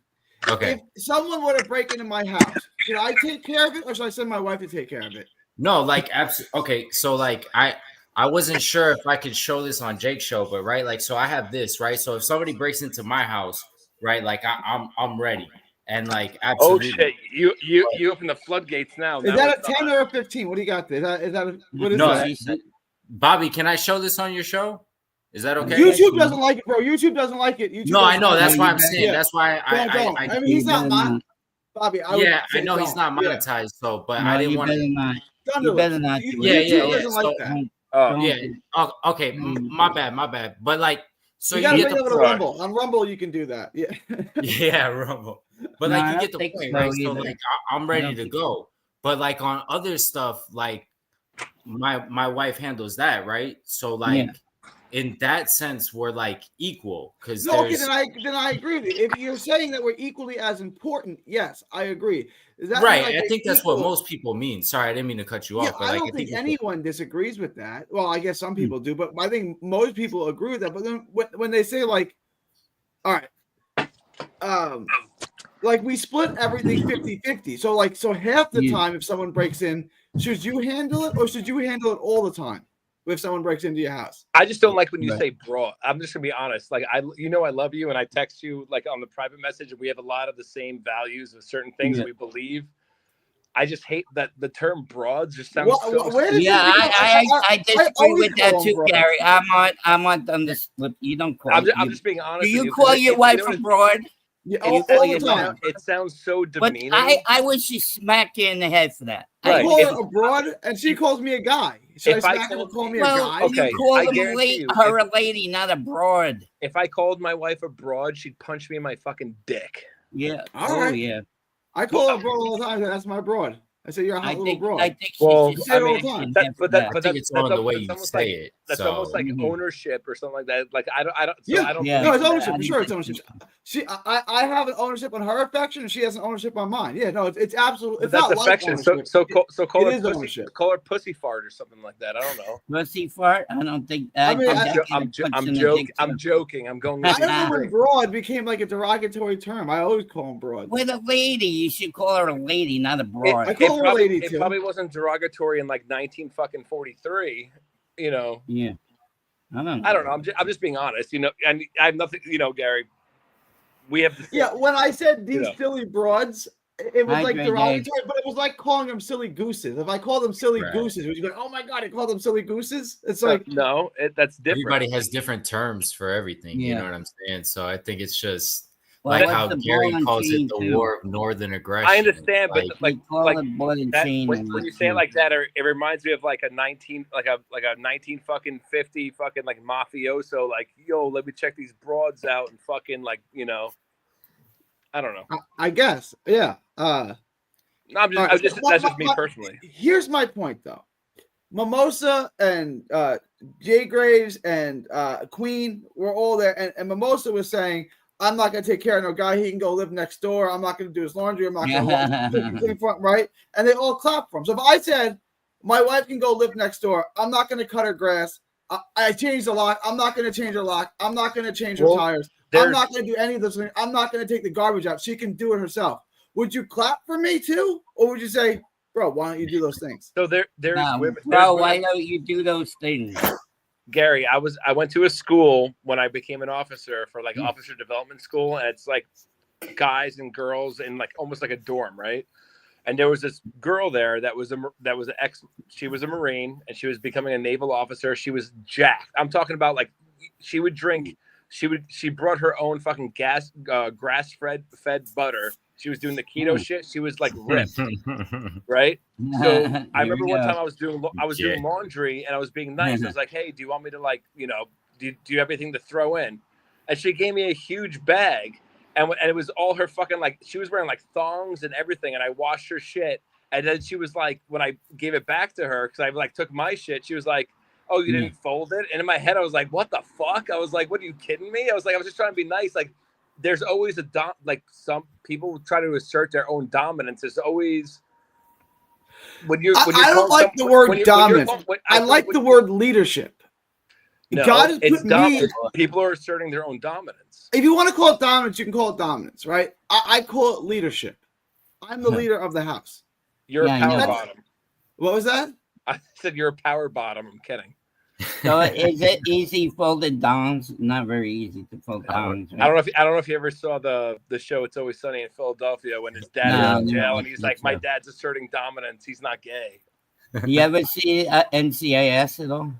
Okay. If someone were to break into my house, should I take care of it, or should I send my wife to take care of it? No, like absolutely. Okay, so like I wasn't sure if I could show this on Jake's show, but right, like so I have this, right? So if somebody breaks into my house, right, like I'm ready. And like absolutely. Oh shit! You open the floodgates now. Is that a 10 or a 15? What do you got there? What is that? Bobby, can I show this on your show? Is that okay? YouTube doesn't like it, bro. YouTube doesn't like it. YouTube I know. That's why I'm saying. Yeah. That's why I mean, he's not Bobby. I know he's not monetized, so but I didn't want to. You better not. YouTube doesn't like that. Oh, okay. My bad. But like, so you gotta bring it over to Rumble. On Rumble, you can do that. Yeah. Yeah, Rumble. But like, you get the point, right? So like, I'm ready to go. But like on other stuff, like my wife handles that, right? So like. Yeah. In that sense, we're like equal because okay, then I agree with you. If you're saying that we're equally as important, yes, I agree. Is that right? I think that's what most people mean. Sorry, I didn't mean to cut you off. But I don't think anyone disagrees with that. Well, I guess some people do, but I think most people agree with that. But then when they say like, all right, like we split everything 50-50. So half the time, if someone breaks in, should you handle it or should you handle it all the time? If someone breaks into your house, I just don't like when you say broad. I'm just gonna be honest. Like I love you, and I text you like on the private message, and we have a lot of the same values of certain things that we believe. I just hate that the term broads just sounds. I disagree with that too, Gary. I'm on the split. You don't call. I'm just being honest. Do you call your wife a broad? Yeah, all the time. It sounds so demeaning. But I would she smack you in the head for that. I call her a broad, and she calls me a guy. Should I smack her and call me a guy? Okay, you call her a lady, not a broad. If I called my wife a broad, she'd punch me in my fucking dick. Yeah. All right. Yeah. I call her a broad all the time. That's my broad. I say you're a hot little broad. I think all the time. But it's on the way you say it. That's almost like ownership or something like that. Like I don't. No, it's ownership for sure. It's ownership. I have an ownership on her affection, and she has an ownership on mine. Yeah, no, it's absolutely. It's not affection. Like so call her pussy. Call her pussy fart or something like that. I don't know. Pussy fart? I don't think. I'm joking. I'm going. I don't know when broad became like a derogatory term. I always call them broad. With a lady, you should call her a lady, not a broad. It probably wasn't derogatory in like 1943, you know. Yeah. I don't know. I'm just being honest, you know, and I have nothing, you know, Gary. We have when I said these silly broads, it was like derogatory, but it was like calling them silly gooses. If I call them silly gooses, would you go, oh my God, I call them silly gooses? It's like no, that's different. Everybody has different terms for everything, you know what I'm saying? So I think it's just Well, like how Gary calls it the war of northern aggression. I understand, but like that, when you say it like that, it reminds me of like a 19 fucking 50 fucking like mafioso. Like, yo, let me check these broads out and fucking like, you know, I don't know. I guess, yeah. No, that's just me personally. Here's my point, though. Mimosa and Jay Graves and Queen were all there, and Mimosa was saying, I'm not going to take care of no guy. He can go live next door. I'm not going to do his laundry. I'm not going to clean front, right? And they all clap for him. So if I said, my wife can go live next door, I'm not going to cut her grass. I changed the lock. I'm not going to change her lock. I'm not going to change her tires. I'm not going to do any of those things. I'm not going to take the garbage out. She can do it herself. Would you clap for me too? Or would you say, bro, why don't you do those things? So there's women. Bro, why don't you do those things? Gary, I went to a school when I became an officer for like officer development school, and it's like guys and girls in like almost like a dorm, right? And there was this girl there that was she was a Marine, and she was becoming a naval officer. She was jacked. I'm talking about like she would drink. She brought her own fucking grass fed butter. She was doing the keto shit. She was like ripped, right? So I remember one time I was doing laundry and I was being nice. I was like, "Hey, do you want me to like, do you have anything to throw in?" And she gave me a huge bag, and it was all her fucking like. She was wearing like thongs and everything, and I washed her shit. And then she was like, when I gave it back to her, because I like took my shit, she was like, "Oh, you didn't fold it?" And in my head, I was like, "What the fuck?" I was like, "What are you kidding me?" I was just trying to be nice, like. There's always like some people try to assert their own dominance. There's always I don't like the word dominance. I like the word leadership. No, God has put me. People are asserting their own dominance. If you want to call it dominance, you can call it dominance, right? I call it leadership. I'm the leader of the house. You're a power bottom. What was that? I said you're a power bottom. I'm kidding. So is it easy folded downs? Not very easy to fold downs. Right? I don't know if you ever saw the show It's Always Sunny in Philadelphia when his dad is in jail and he's like, "My dad's asserting dominance. He's not gay." You ever see NCIS at all?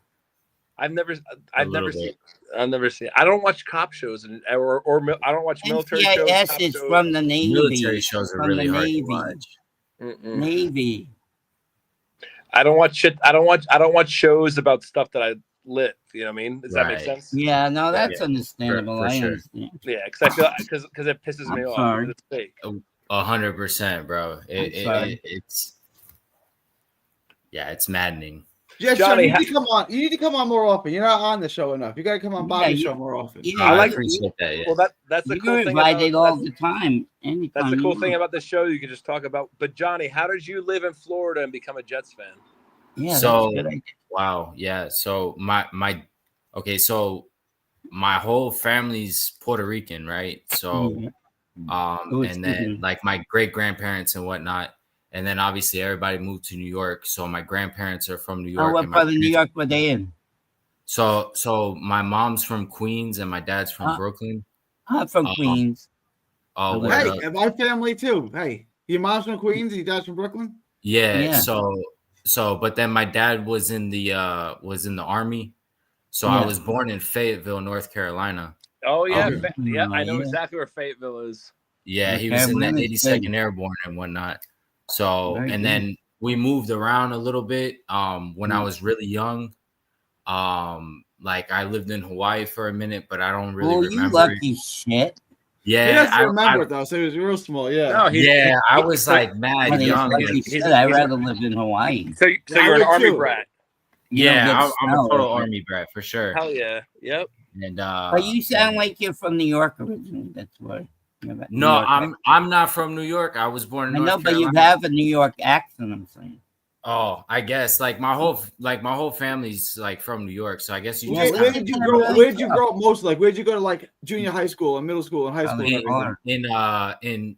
I've never seen. I don't watch cop shows or I don't watch military shows. NCIS is from the Navy. Military shows are really hard to watch. Navy. I don't watch shit. I don't watch shows about stuff that I live. You know what I mean? Does that make sense? Yeah, no, that's understandable. For sure. Understand. Yeah, because I feel because it pisses me off. It's fake. 100%, bro. It's maddening. Yeah, Johnny, you need to come on. You need to come on more often. You're not on the show enough. You got to come on Bobby's show more often. Yeah, I appreciate that. Yeah. Well, that's the cool thing. Invited all the time. Anytime. That's the cool thing about the show. You can just talk about. But Johnny, how did you live in Florida and become a Jets fan? Yeah. So wow, yeah. So my whole family's Puerto Rican, right? So and then like my great grandparents and whatnot. And then obviously everybody moved to New York. So my grandparents are from New York. What part of New York were they in? So my mom's from Queens and my dad's from Brooklyn. I'm from Queens. Oh, hey, and my family too. Hey, your mom's from Queens and your dad's from Brooklyn? Yeah. So but then my dad was in the army. So I was born in Fayetteville, North Carolina. Oh yeah, I know exactly where Fayetteville is. Yeah, he was in the 82nd Airborne and whatnot. So and then we moved around a little bit when I was really young. Like I lived in Hawaii for a minute, but I don't really remember. You lucky shit. Yeah, he doesn't remember it though, so he was real small. Yeah, no, I was like mad young. I'd rather live in Hawaii. So you're an army brat. Yeah, I'm a total army brat for sure. Hell yeah, yep. And but you sound like you're from New York originally. That's why. No, I'm not from New York. I was born in North Carolina. But you have a New York accent. I'm saying. Oh, I guess like my whole family's like from New York, so I guess you. Where did you grow? Where did you grow up most? Like, where did you go to like junior high school and middle school and high school?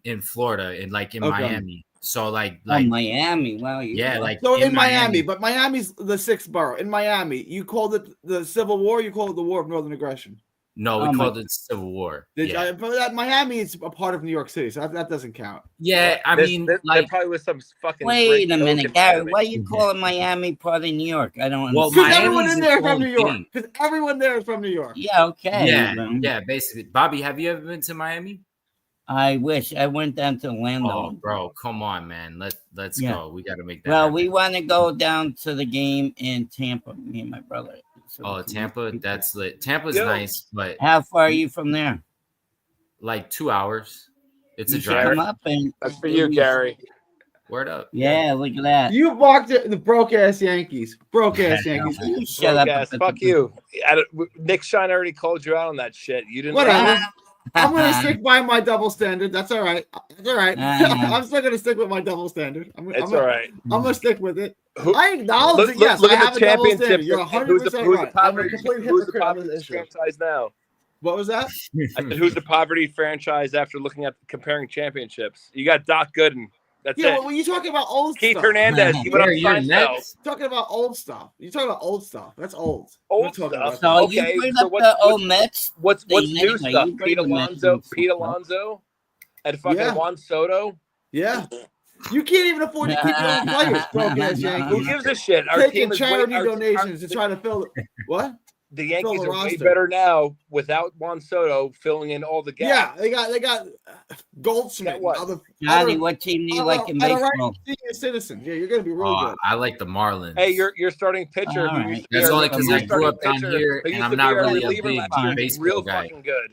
In Florida, in Miami. So like Miami. Wow. Like so in Miami, but Miami's the sixth borough. In Miami, you called it the Civil War. You called it the War of Northern Aggression. No, we called it Civil War. But Miami is a part of New York City, so that doesn't count. Yeah, I mean, there probably was some fucking. Wait a minute, Gary. Why are you calling Miami part of New York? I don't understand. Because everyone in there is from New York. Because everyone there is from New York. Yeah. Okay. Yeah. Basically, Bobby, have you ever been to Miami? I wish I went down to Orlando. Oh, bro, come on, man. Let's go. We got to make that. Well, happen. we want to go down to the game in Tampa. Me and my brother. So Tampa, that's lit. Tampa's nice, but how far are you from there? Like 2 hours. It's you a drive. Come up and that's for you, Gary. Word up. Yeah, look at that. You walked the broke ass Yankees. Broke ass Yankees. Shut up. Fuck you. Nick Shine already called you out on that shit. You didn't. Whatever. I'm gonna stick by my double standard. That's all right. That's all right. I'm still gonna stick with my double standard. It's all right. I'm gonna stick with it. I acknowledge it. Yes, look I at have the a double championship. standard. You're 100% right. I'm a complete Who's the hypocrite on this poverty issue. franchise now? What was that? I said, who's the poverty franchise after looking at comparing championships? You got Doc Gooden. That's Yeah, it. well, when you talking about old Keith stuff. Hernandez. You went on Seinfeld. Talking about old stuff. You're talking about old stuff. That's old. Old stuff. So Okay, you bring so up what's- the old what's- Mets. What's thing new anyway. stuff? You bring Pete the Mets Alonso, and fucking Yeah. Juan Soto. Yeah. You can't even afford to keep your own players, broke ass Yankees. Who gives a shit? Our Taking team is charity our- donations to try to fill it. What? The Yankees the are way roster. better now without Juan Soto filling in all the Yeah, gaps. they got Goldschmidt. Got what? Johnny, what team do you like in baseball? Senior citizen. Yeah, you're gonna be real good. I like the Marlins. Hey, your starting pitcher. All who right. used to be That's our- only because your I grew starting up down pitcher, here who and used I'm to not be our really a reliever big last year, baseball real guy. fucking good.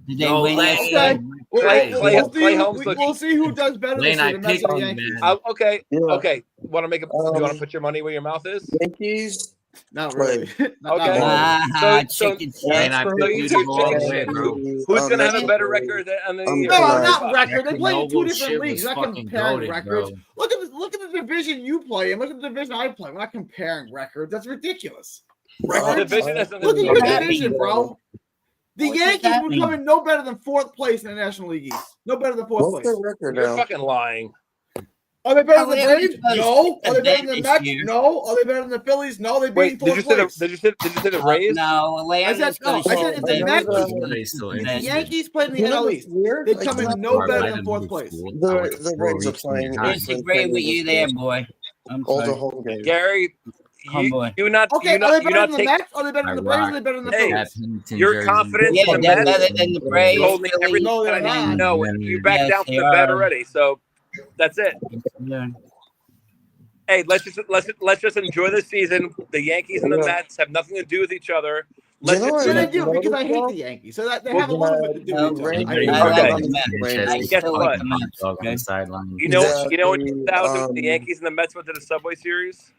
Did they No, win Lane. yesterday? Clay Holmes We'll see who does better Lane, this year. I The Mets picked or the you, Yankees. man. Okay, Yeah. okay. Want to make a? you want to put your money where your mouth is? Yankees. Not really. Not Okay. really. Chicken shit. Lane, I so picked you you do to go all the chicken way, shit. bro. Who's gonna have a better record than the year? No, not record. They play in two Noble different shit leagues. was You're not fucking comparing goated, records. bro. Look at the division you play and look at the division I play. We're not comparing records. That's ridiculous. The division has nothing Look to at do your with it. division, bro. The What does Yankees that would mean? come in no better than fourth place in the National League East. No better than fourth What's place. the record You're now? fucking lying. Are they better than the Whatever Braves? it was No. Are they better than the this Mets? year. No. Are they better than the Phillies? No. They beat Wait, fourth place. did you say the Rays? No, I said no. I said if the Mets, the Yankees played in the NL East, they'd come in no better than fourth place. The Rays are playing. I disagree with you there, boy. I'm All the sorry. home games. Gary, Homeboy. you not Okay, you are not they you better not than the take Mets? Are they better than the Braves? Are they better than the Hey, Phillies? your confidence Yeah, in the they're Mets better than the Braves. told me Phillies. everything No, that they're I need to not. know. You back Yes, down from they the bed are. already, so that's it. Yeah. Hey, let's just enjoy the season. The Yankees and the Mets have nothing to do with each other. Let's You know just So what? they do because I hate the Yankees. So that they have a little bit to do No, with I each other. Rangers- like Okay. the Mets. I Guess still what? like the Mets. Dog on Okay. the sideline. you know Yeah, you know in the, 2000 the Yankees and the Mets went to the Subway Series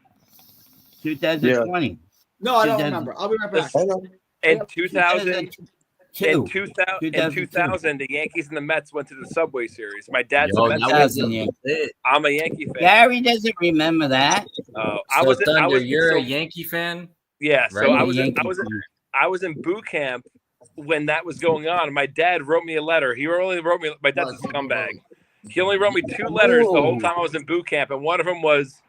2020. No, I don't remember. I'll be right back. I know. in 2000. In 2002. 2000, the Yankees and the Mets went to the Subway Series. My dad's Yo, a Mets that fan. was it. I'm a Yankee fan. Gary doesn't remember that. So Thunder, you're a Yankee fan? Yeah, so Right. I was Yankee I was in boot camp when that was going on. My dad wrote me a letter. He only wrote me. My dad's a scumbag. He only wrote me 2 letters the whole time I was in boot camp, and one of them was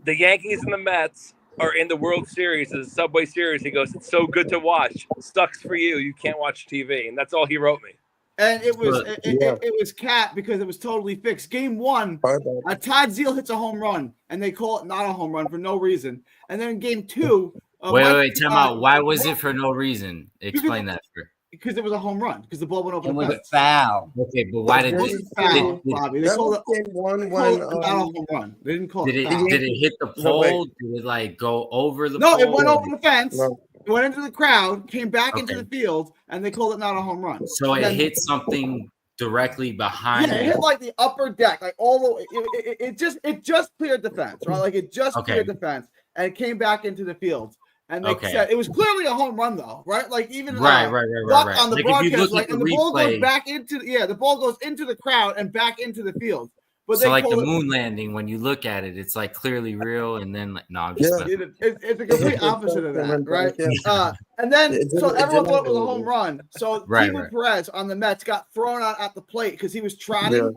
the Yankees and the Mets are in the World Series, the Subway Series. He goes, "It's so good to watch. Sucks for you. You can't watch TV," and that's all he wrote me. And it was But- it was cat because it was totally fixed. Game 1, Todd Zeal hits a home run, and they call it not a home run for no reason. And then in game 2, Wait, time out. Why was it for no reason? Explain that. Because it was a home run because the ball went over It the was fence. foul. Okay, but why did It it? wasn't foul, Bobby. They That called was it game one not a when home run. They didn't call Did it it? foul. Did it hit the No, wait. pole? Did it like go over the? No, pole? it went over the fence. No. It went into the crowd, came back into Okay. the field, and they called it not a home run. So it Then- hit something directly behind. Yeah, it hit like the upper deck, like all the way. It just cleared the fence, right? Like it just Okay. cleared the fence, and it came back into the field. And they Okay. said it was clearly a home run, though, right? Like even Right. Buck on the Like, if you broadcast, look like, at and the the ball goes replay- back into the ball goes into the crowd and back into the field. But So they like the called it- moon landing, when you look at it, it's like clearly real, and then like no, I'm just It's the complete opposite of that, right? Yeah. And then It so didn't- it everyone didn't thought it was a happen. home run. So Right, Timo right. Perez on the Mets got thrown out at the plate because he was trotting. Yeah.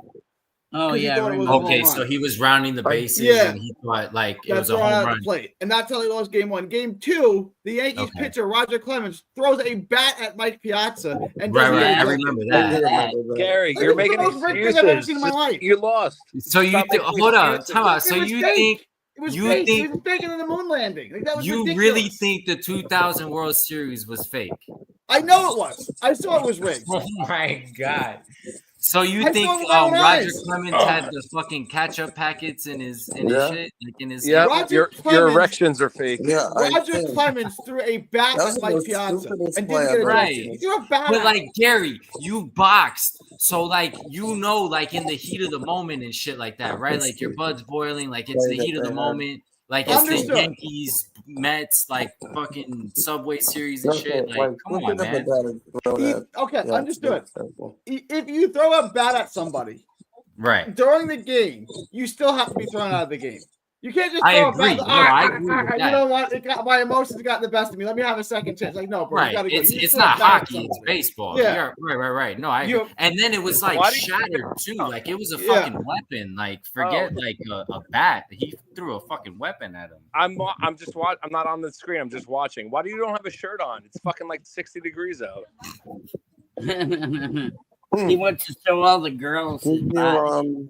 Oh, 'Cause he yeah. thought I it was a remember. okay. home So run. he was rounding the bases, Yeah. and he thought like it Got was a thrown home out at run. the plate, and that's how they lost game 1. Game 2, the Yankees Okay. pitcher Roger Clemens throws a bat at Mike Piazza, and Right, doesn't right. get I ejected. remember I that. do remember that. Gary, Like, you're it's making the most rigged thing excuses. I've ever seen in my life. You lost. So you Stop think? making Hold on, excuses. time out. So It was you fake. think? It was You fake. think- It was faker than the moon landing. Like, that was You ridiculous. really think the 2000 World Series was fake? I know it was. I saw it was rigged. Oh my god! So you I think saw it with my own Roger eyes. Clemens had the fucking catch-up packets in his Yeah. shit, like in his? Yeah, Roger your Clemens- erections are fake. Yeah, I Roger think. Clemens threw a bat That was at the Mike most Piazza stupidest and play didn't get I've ever ejected. seen. He threw a bat But at like Gary, you boxed, so like you know, like in the heat of the moment and shit like that, right? Like your blood's boiling, like it's the heat of the moment. Like it's the Yankees, Mets, like fucking Subway Series and shit. Like, come on, man. Understood. If you throw a bat at somebody, right, during the game, you still have to be thrown out of the game. You can't just I throw agree. a bat. No, I agree with You that. know what? My emotions got the best of me. Let me have a second chance. Like, no, bro, you Right. gotta go. It's not hockey, it's baseball. Yeah. Right. No, and then it was like shattered too. Like it was a fucking weapon. Like forget like a bat. He threw a fucking weapon at him. I'm just watching. I'm not on the screen. I'm just watching. Why do you don't have a shirt on? It's fucking like 60 degrees out. He wants to show all the girls his body.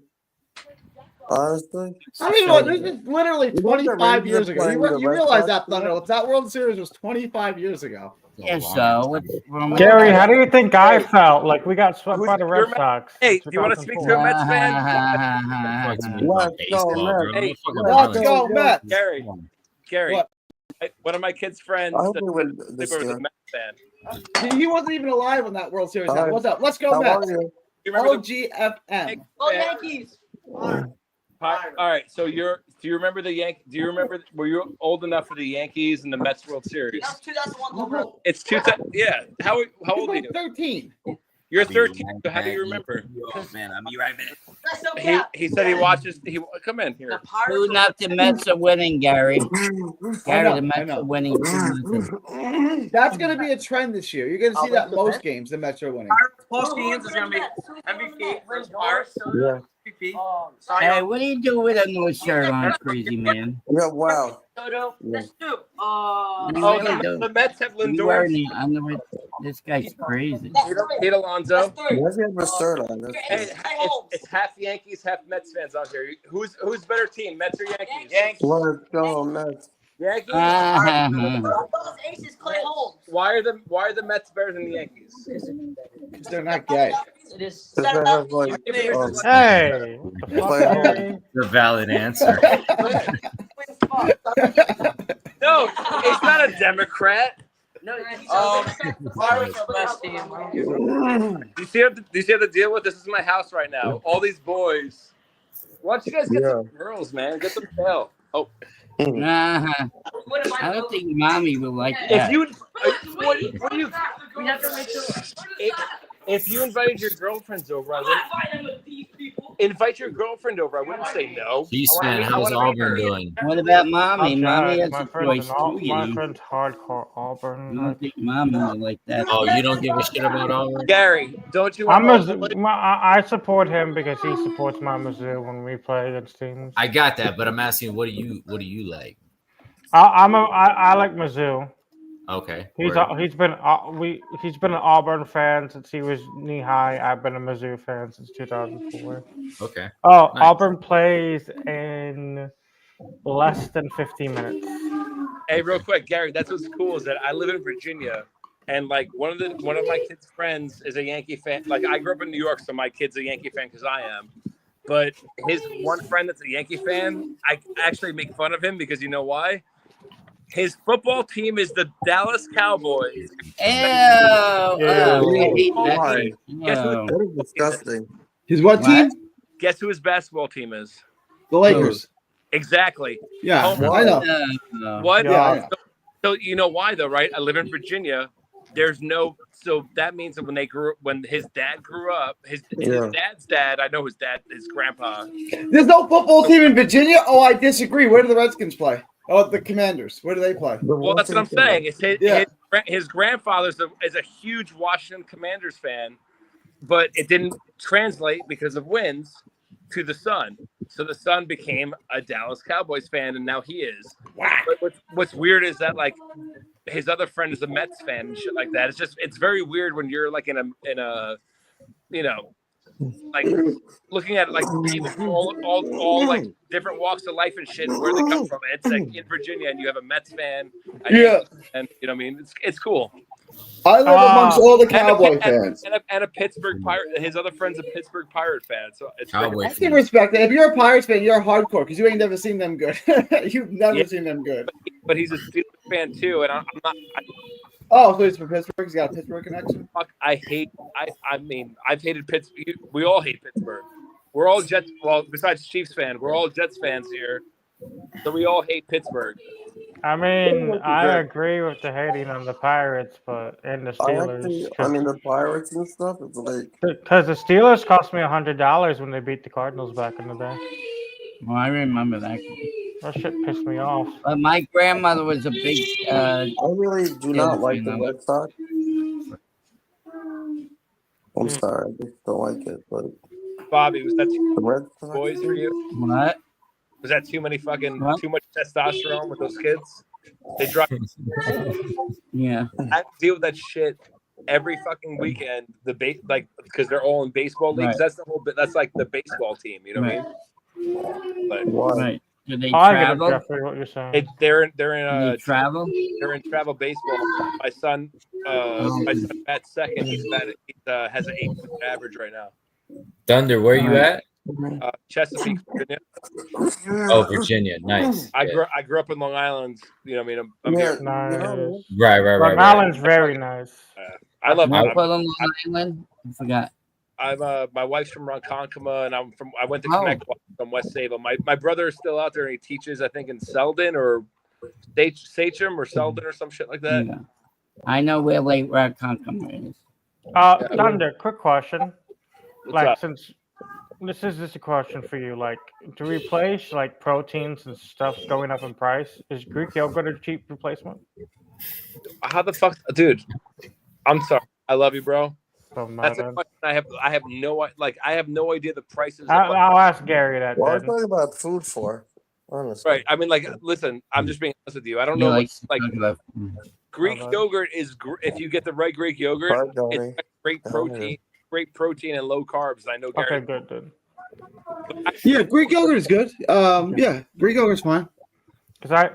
Honestly, I mean, look, this is literally 25 years ago. You realize that, Thunder? That World Series was 25 years ago. Yeah, so what's wrong with Gary, that? how do you think I felt? Like we got swept by the Red Sox. Hey, do you want to speak to a Mets fan? Let's go, Mets. Gary. One of my kids' friends was a Mets fan. He wasn't even alive when that World Series happened. What's up? Let's go, Mets. OGFM. Go Yankees. All right, so do you remember the Yankees? Do you remember? Were you old enough for the Yankees and the Mets World Series? That's 2001. It's 2000. Yeah. How old are you? 13. You're 13. So how do you remember? Oh man, I'll be right He back. said he watches. Come in here. Who not the Mets are winning, Gary? Gary, the Mets are winning. That's going to be a trend this year. You're going to see that most games the Mets are winning. Most games is going to be MVP versus Pirates. Yeah. Hey, what are you doing with a no shirt on, crazy man? Yeah, wow. Let's do. The Mets have Lindor. This guy's crazy. Pete Alonso. Why does he have a shirt on? Hey, it's half Yankees, half Mets fans on here. Who's better team, Mets or Yankees? Let's go, Mets. Yankees. Aces, Clay Holmes. Why are the Mets better than the Yankees? Because they're not gay. It is. They have like, Hey, The valid answer. No, it's not a Democrat. No, Pirates are the best team. Do you see what you have to deal with? This is my house right now. All these boys. Why don't you guys get some girls, man? Get some tail. Oh. I don't think mommy will like that. If you invited your girlfriends over, invite your girlfriend over. I wouldn't say no. Houston, how's Auburn doing? What about mommy? Mommy has my a friend's choice too, you my know. friend's hardcore Auburn. I don't think mommy will like that. Oh, you don't give a shit about Auburn? Gary, don't you? I support him because he supports my Mizzou when we play against teams. I got that, but I'm asking, what do you like? I like Mizzou. Okay. He's been an Auburn fan since he was knee high. I've been a Mizzou fan since 2004. Okay. Oh, Nice. Auburn plays in less than 15 minutes. Hey, real quick, Gary, that's what's cool is that I live in Virginia, and like one of my kids' friends is a Yankee fan. Like I grew up in New York, so my kid's a Yankee fan because I am. But his one friend that's a Yankee fan, I actually make fun of him because you know why? His football team is the Dallas Cowboys. That is disgusting. His what team? Guess who his basketball team is? The Lakers. Exactly. Yeah, I know. What? Yeah. So you know why though, right? I live in Virginia. So that means that when his dad grew up, his dad's dad, I know his grandpa. There's no football team in Virginia? Oh, I disagree. Where do the Redskins play? Oh, the Commanders. Where do they play? Well, that's what I'm saying. It's his grandfather is a huge Washington Commanders fan, but it didn't translate because of wins to the son. So the son became a Dallas Cowboys fan, and now he is. Wow. But what's weird is that like his other friend is a Mets fan and shit like that. It's very weird when you're like in a you know, like looking at like all like different walks of life and shit and where they come from. It's like in Virginia and you have a Mets fan. And you know what I mean? It's cool. I live amongst all the Cowboy fans. And a Pittsburgh Pirate. His other friend's a Pittsburgh Pirate fan. So it's I can respect that. If you're a Pirates fan, you're hardcore because you ain't never seen them good. You've never seen them good. But he's a Steelers fan too, and I'm not. So he's from Pittsburgh. He's got a Pittsburgh connection. Fuck, I mean, I've hated Pittsburgh. We all hate Pittsburgh. We're all Jets. Well, besides Chiefs fan, we're all Jets fans here. So we all hate Pittsburgh. I mean, I agree with the hating on the Pirates, but and the Steelers. The Pirates and stuff. It's like because the Steelers cost me $100 when they beat the Cardinals back in the day. Well, I remember that. That shit pissed me off. But my grandmother was a big. I really do not like the Red Sox. I'm sorry, I just don't like it. But Bobby, was that the Red Sox boys for you? What? Was that too much testosterone with those kids? They drop. Yeah. I deal with that shit every fucking weekend. Because they're all in baseball leagues. Right. That's the whole bit. That's like the baseball team. You know what I mean? But, Right. Do they I get it, travel? Jeffrey, what you're saying. They're in They travel? They're in travel baseball. My son bats second. He has an 8 average right now. Thunder, where you at? Chesapeake, Virginia. Oh, Virginia, nice. I grew up in Long Island. You know, what I mean, I'm here. Nice. Right. Long Island's very nice. I love Long Island. I forgot. I'm my wife's from Ronkonkoma, and I went to Connect from West Salem. My brother is still out there, and he teaches, I think, in Selden or Sachem or Selden or some shit like that. Yeah. I know where Lake Ronkonkoma is. Thunder, quick question. What's up? Since this is a question for you, to replace proteins and stuff going up in price, is Greek yogurt a cheap replacement? How the fuck, dude? I'm sorry. I love you, bro. That's a Matter. question I have no idea the prices. I'll ask Gary that. What are then. we talking about food for? Honestly. Right. I mean, listen. I'm just being honest with you. I don't know. Greek yogurt is if you get the right Greek yogurt, it's got great protein and low carbs. I know. Gary. Okay, good. Yeah, Greek yogurt is good. Yeah, Greek yogurt's fine. Because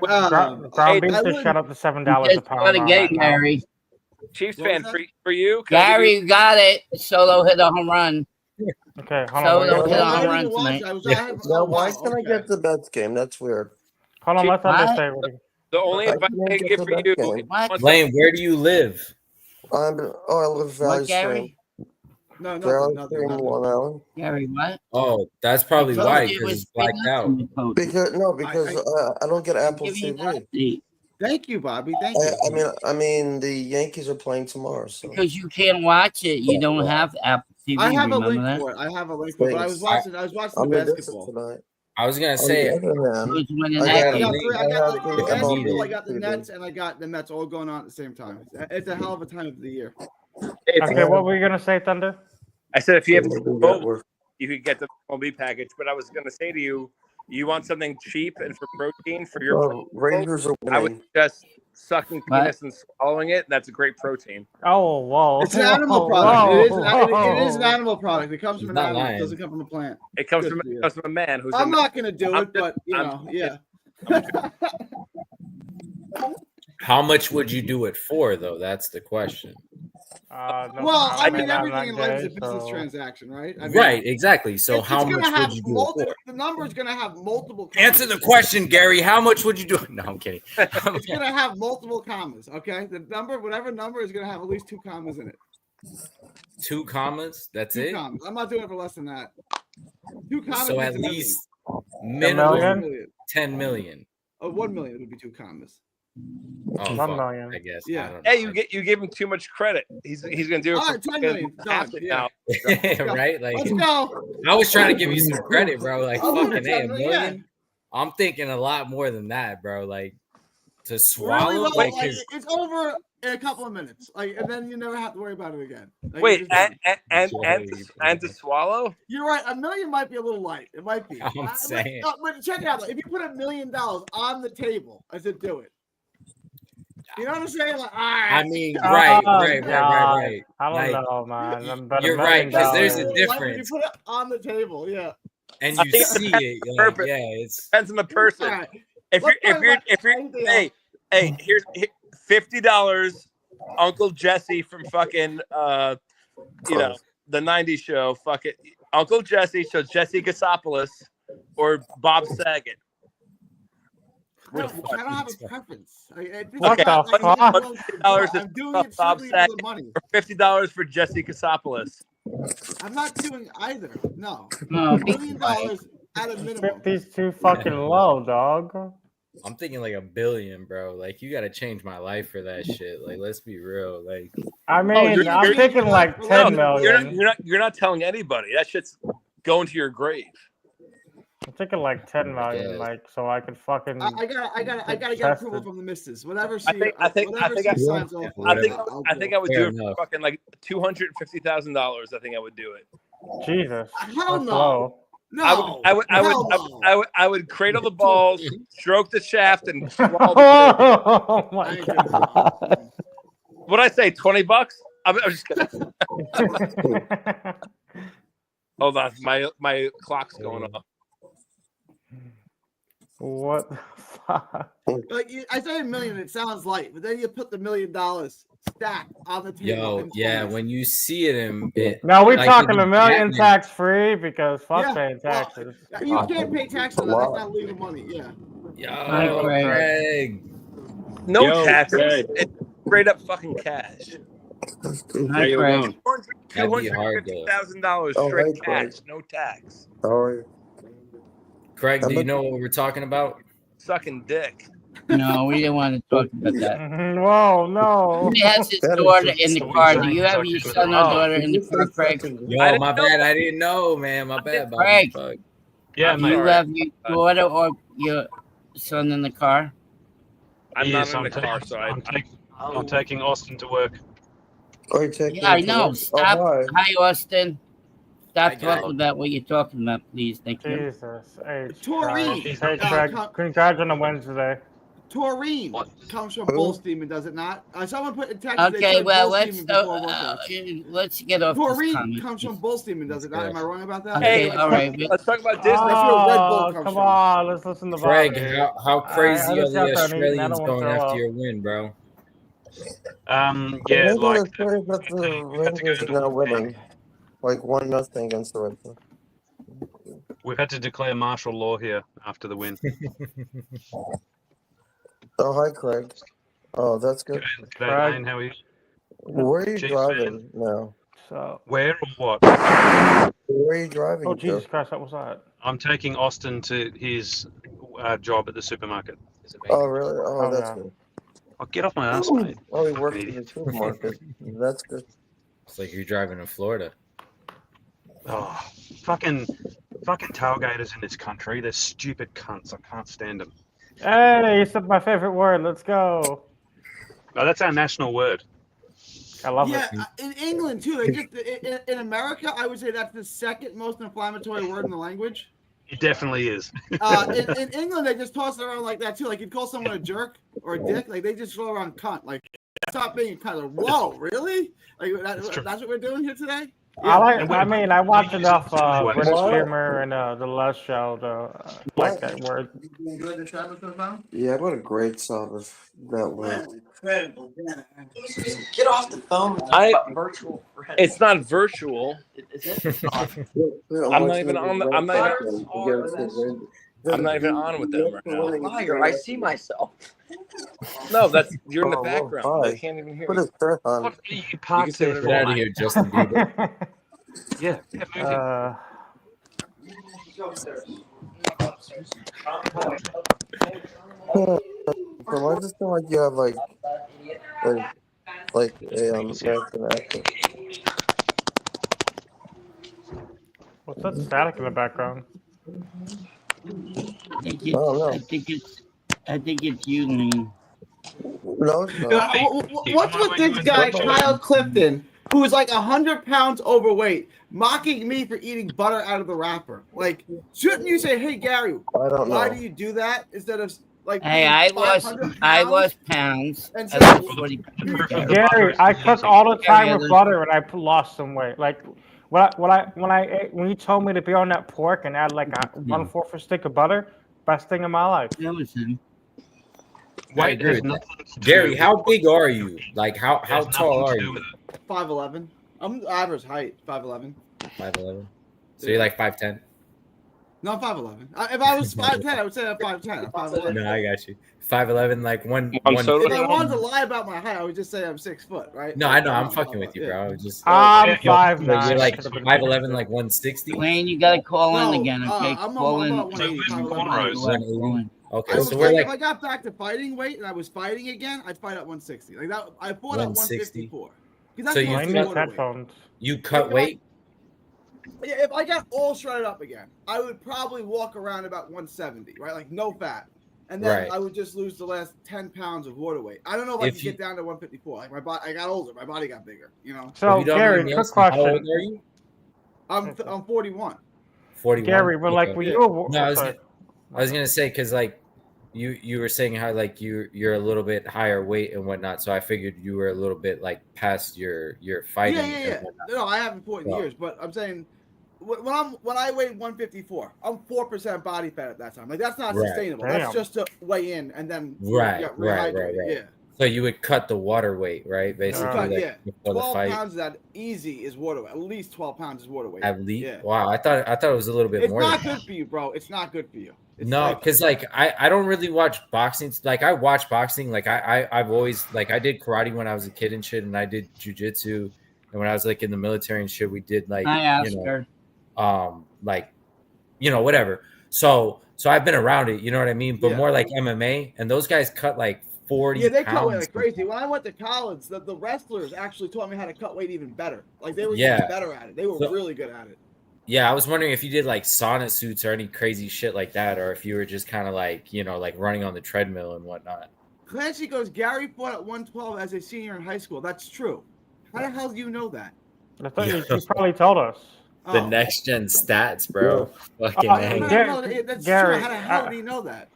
ground beef just shut up to $7 a pound. Gary. Chiefs fan for you. Gary got it. Solo hit a home run. Okay, hold Solo on. hit a home run tonight. Now, why can't I get the Mets game? That's weird. Hold on, let's understand. The only advice I can give for you, Lane, where do you live? I live Valley Stream. No, Valley Stream, Long Island. Gary, what? Oh, that's probably why, because it's blacked out. Because I don't get Apple TV. Thank you, Bobby. Thank you. I mean, the Yankees are playing tomorrow. So. Because you can't watch it, you don't have Apple TV. I have a link that? for it. I have a link for it. But I was watching the basketball tonight. I was gonna say, I got the Nets and I got the Mets all going on at the same time. It's a hell of a time of the year. Okay, what were you gonna say, Thunder? I said if you have both, you could get the MLB package. But I was gonna say to you, you want something cheap and for protein for your Rangers are winning. I would suggest sucking penis and swallowing it. That's a great protein. Oh, whoa! It's an animal product. It is an animal product. It comes from an animal. It doesn't come from a plant. It comes from a man who's. I'm not going to do it, but yeah. How much would you do it for, though? That's the question. I mean, everything in life is a business transaction, right? I mean, right, exactly. So how much would you do it for? The number is going to have multiple commas. Answer the question, Gary. How much would you do? No, I'm kidding. It's going to have multiple commas, okay? The number, whatever number, is going to have at least 2 commas in it. 2 commas? That's 2 it? commas. I'm not doing it for less than that. 2 commas. So at least minimum 10 million. 1 million would be 2 commas. Oh, 1 million. I guess. Yeah. I don't know. Hey, you gave him too much credit. He's gonna do it. All right, 10 million. Now. Right? Like, let's go. I was trying to give you some credit, bro. Like, fucking $10 $1 million. yeah. I'm thinking a lot more than that, bro. Like, to swallow, really like, it's over in a couple of minutes, and then you never have to worry about it again. Wait, and to swallow? You're right. $1 million might be a little light. It might be. I'm saying. But check it out. Though. If you put $1 million on the table, I said do it. You know what I'm saying? Like, all right. I mean, right. I don't know, man. You're right, because there's a difference. Like you put it on the table, yeah. And you see it, like, yeah. It depends on the person. Right. If you're, hey, here's $50. Uncle Jesse from fucking, the '90s show. Fuck it, Uncle Jesse. So Jesse Gassopoulos or Bob Saget. I don't have a preference. What the fuck? I'm doing it simply for the money. Or $50 for Jesse Gassopoulos. I'm not doing either. No. No. $1 million. at a minimum. 50's too fucking low, dog. I'm thinking like $1 billion, bro. Like you got to change my life for that shit. Like let's be real. Like I mean, I'm thinking like 10 million. You're not telling anybody. That shit's going to your grave. I'm thinking like 10 million, like so I could fucking. I gotta get approval from the missus. Whatever she, I think I signs off. would do it for fucking like $250,000. I think I would do it. Jesus. Hell that's no. low. No. I would cradle the balls, stroke the shaft, and swallow Oh my god. What'd I say? $20? I'm just kidding. Hold on, my clock's going off. What the fuck? Like I say $1 million, it sounds light, but then you put the $1 million stacked on the table. Yo, yeah, when you see it in now we're like, talking $1 million tax free because fuck paying taxes. You can't pay tax on that. That's not legal money. Yeah. Yo, Greg. No taxes. It's straight up fucking cash. How you doing? $250,000 straight cash, no tax. Craig, do you know what we're talking about? Sucking dick. No, we didn't want to talk about that. Whoa, no. He has his daughter in the car. Do you have your son or daughter in the car, Craig? Yo, my bad. I didn't know, man. My bad, Bobby. Craig, Yeah, do you have your daughter or your son in the car? I'm not in the car, so I'm taking Austin to work. Yeah, I know. Stop. Hi, Austin. Stop I talking about what you're talking about, please. Thank you. Jesus. Hey, Taurine. Hey, Craig, congrats on a Wednesday. Taurine comes from Bull Steaming, does it not? Someone put in text. Okay, well, let's get off this Taurine comment. comes from Bull Steaming, does it not? Am I wrong about that? Okay, all right. Let's talk about Disney. Come on, let's listen to Craig, Bobby. how crazy I are just the got done eating, I Australians don't wanna going throw after up. your win, bro? Yeah, like the Rangers are now winning, like 1-0 against the Red Sox. we've had to declare martial law here after the win. Oh, hi, Craig. Oh, that's good. G'day, Dane, how are you? Where are you Jeez, driving now? So, where or what? Where are you driving oh, to? Jesus Christ, what was that? I'm taking Austin to his job at the supermarket. Oh, really? Oh, that's yeah. good. Oh, get off my ass, mate. Oh, he works in the supermarket. That's good. It's like you're driving in Florida. Oh, fucking tailgaters in this country. They're stupid cunts. I can't stand them. Hey, you said my favorite word. Let's go. Oh, that's our national word. I love Yeah, it. in England too. They just in America, I would say that's the second most inflammatory word in the language. It definitely is. In England, they just toss it around like that too. Like you'd call someone a jerk or a dick. Like they just throw around cunt. Like stop being kind of whoa, really? Like that's what we're doing here today. Yeah. I watch enough British humor and the Les Show to like that word. You enjoyed the Sabbath so far? Yeah, what a great Sabbath that was. Incredible. Get off the phone. Virtual friend. It's not virtual. Is it? I'm not even on. I'm not even on with them right now. Liar! I see myself. No, you're in the background. They can't even hear Put you. his shirt on. What are you parked there Get out of here, Justin Bieber. Yeah, So why does it sound like you have like a American accent? What's that static in the background? I think it's you, man. No, it's not. What's with this guy, Kyle Clifton, who is like 100 pounds overweight, mocking me for eating butter out of the wrapper? Like, shouldn't you say, "Hey, Gary, why do you do that?" Instead of like, hey, I lost pounds. And I lost 40 pounds. Gary, I cook all the time with butter, and I lost some weight. Like when you told me to be on that pork and add like a 1/4 stick of butter, best thing in my life. That was him. Wait, Gary, how big are you? Like, how tall are you? 5'11". I'm average height, 5'11". 5'11". So you're like 5'10". No, I'm 5'11". If I was 5'10", I would say I'm 5'10". I'm 5'11". No, I got you. 5'11", like one. If I wanted to lie about my height, I would just say I'm 6 foot, right? No, I know. I'm fucking with you, bro. Just I'm you're 5'9". like 5'11", like 160. Wayne, you gotta call in No, again, okay? I'm Call on in. 180. Okay, so we're If like I got back to fighting weight and I was fighting again, I'd fight at 160. Like that, I fought at 154. So you cut weight. Yeah, if I got all shredded up again, I would probably walk around about 170, right? Like no fat. And then I would just lose the last 10 pounds of water weight. I don't know if I could get down to 154. Like my body, I got older. My body got bigger. You know. So Gary, quick question. How old are you? I'm 41. 41. Gary, but like, were you? No, I was gonna say because like you were saying how like you're a little bit higher weight and whatnot. So I figured you were a little bit like past your fighting. Yeah. No, I haven't fought in years, but I'm saying. When I weighed 154, I'm 4% body fat at that time. Like that's not sustainable. Damn. That's just to weigh in and then Right. Yeah. So you would cut the water weight, right? Basically, before 12 pounds of that easy is water weight. At least 12 pounds is water weight. At least, yeah. Wow. I thought it was a little bit more. It's not good for you, bro. It's not good for you. No, because like I don't really watch boxing. Like I watch boxing. Like I've always like I did karate when I was a kid and shit, and I did jujitsu. And when I was like in the military and shit, we did like like whatever. So I've been around it, you know what I mean? But more like MMA, and those guys cut like 40 Yeah, they cut pounds. weight like crazy. When I went to college, the wrestlers actually taught me how to cut weight even better. Like they were even better at it. They were really good at it. Yeah, I was wondering if you did like sauna suits or any crazy shit like that, or if you were just kind of like, like running on the treadmill and whatnot. Clancy goes, Gary fought at 112 as a senior in high school. That's true. How the hell do you know that? I thought you probably told us. The next gen stats, bro. Fucking that's Gary, true. How the hell do you know that?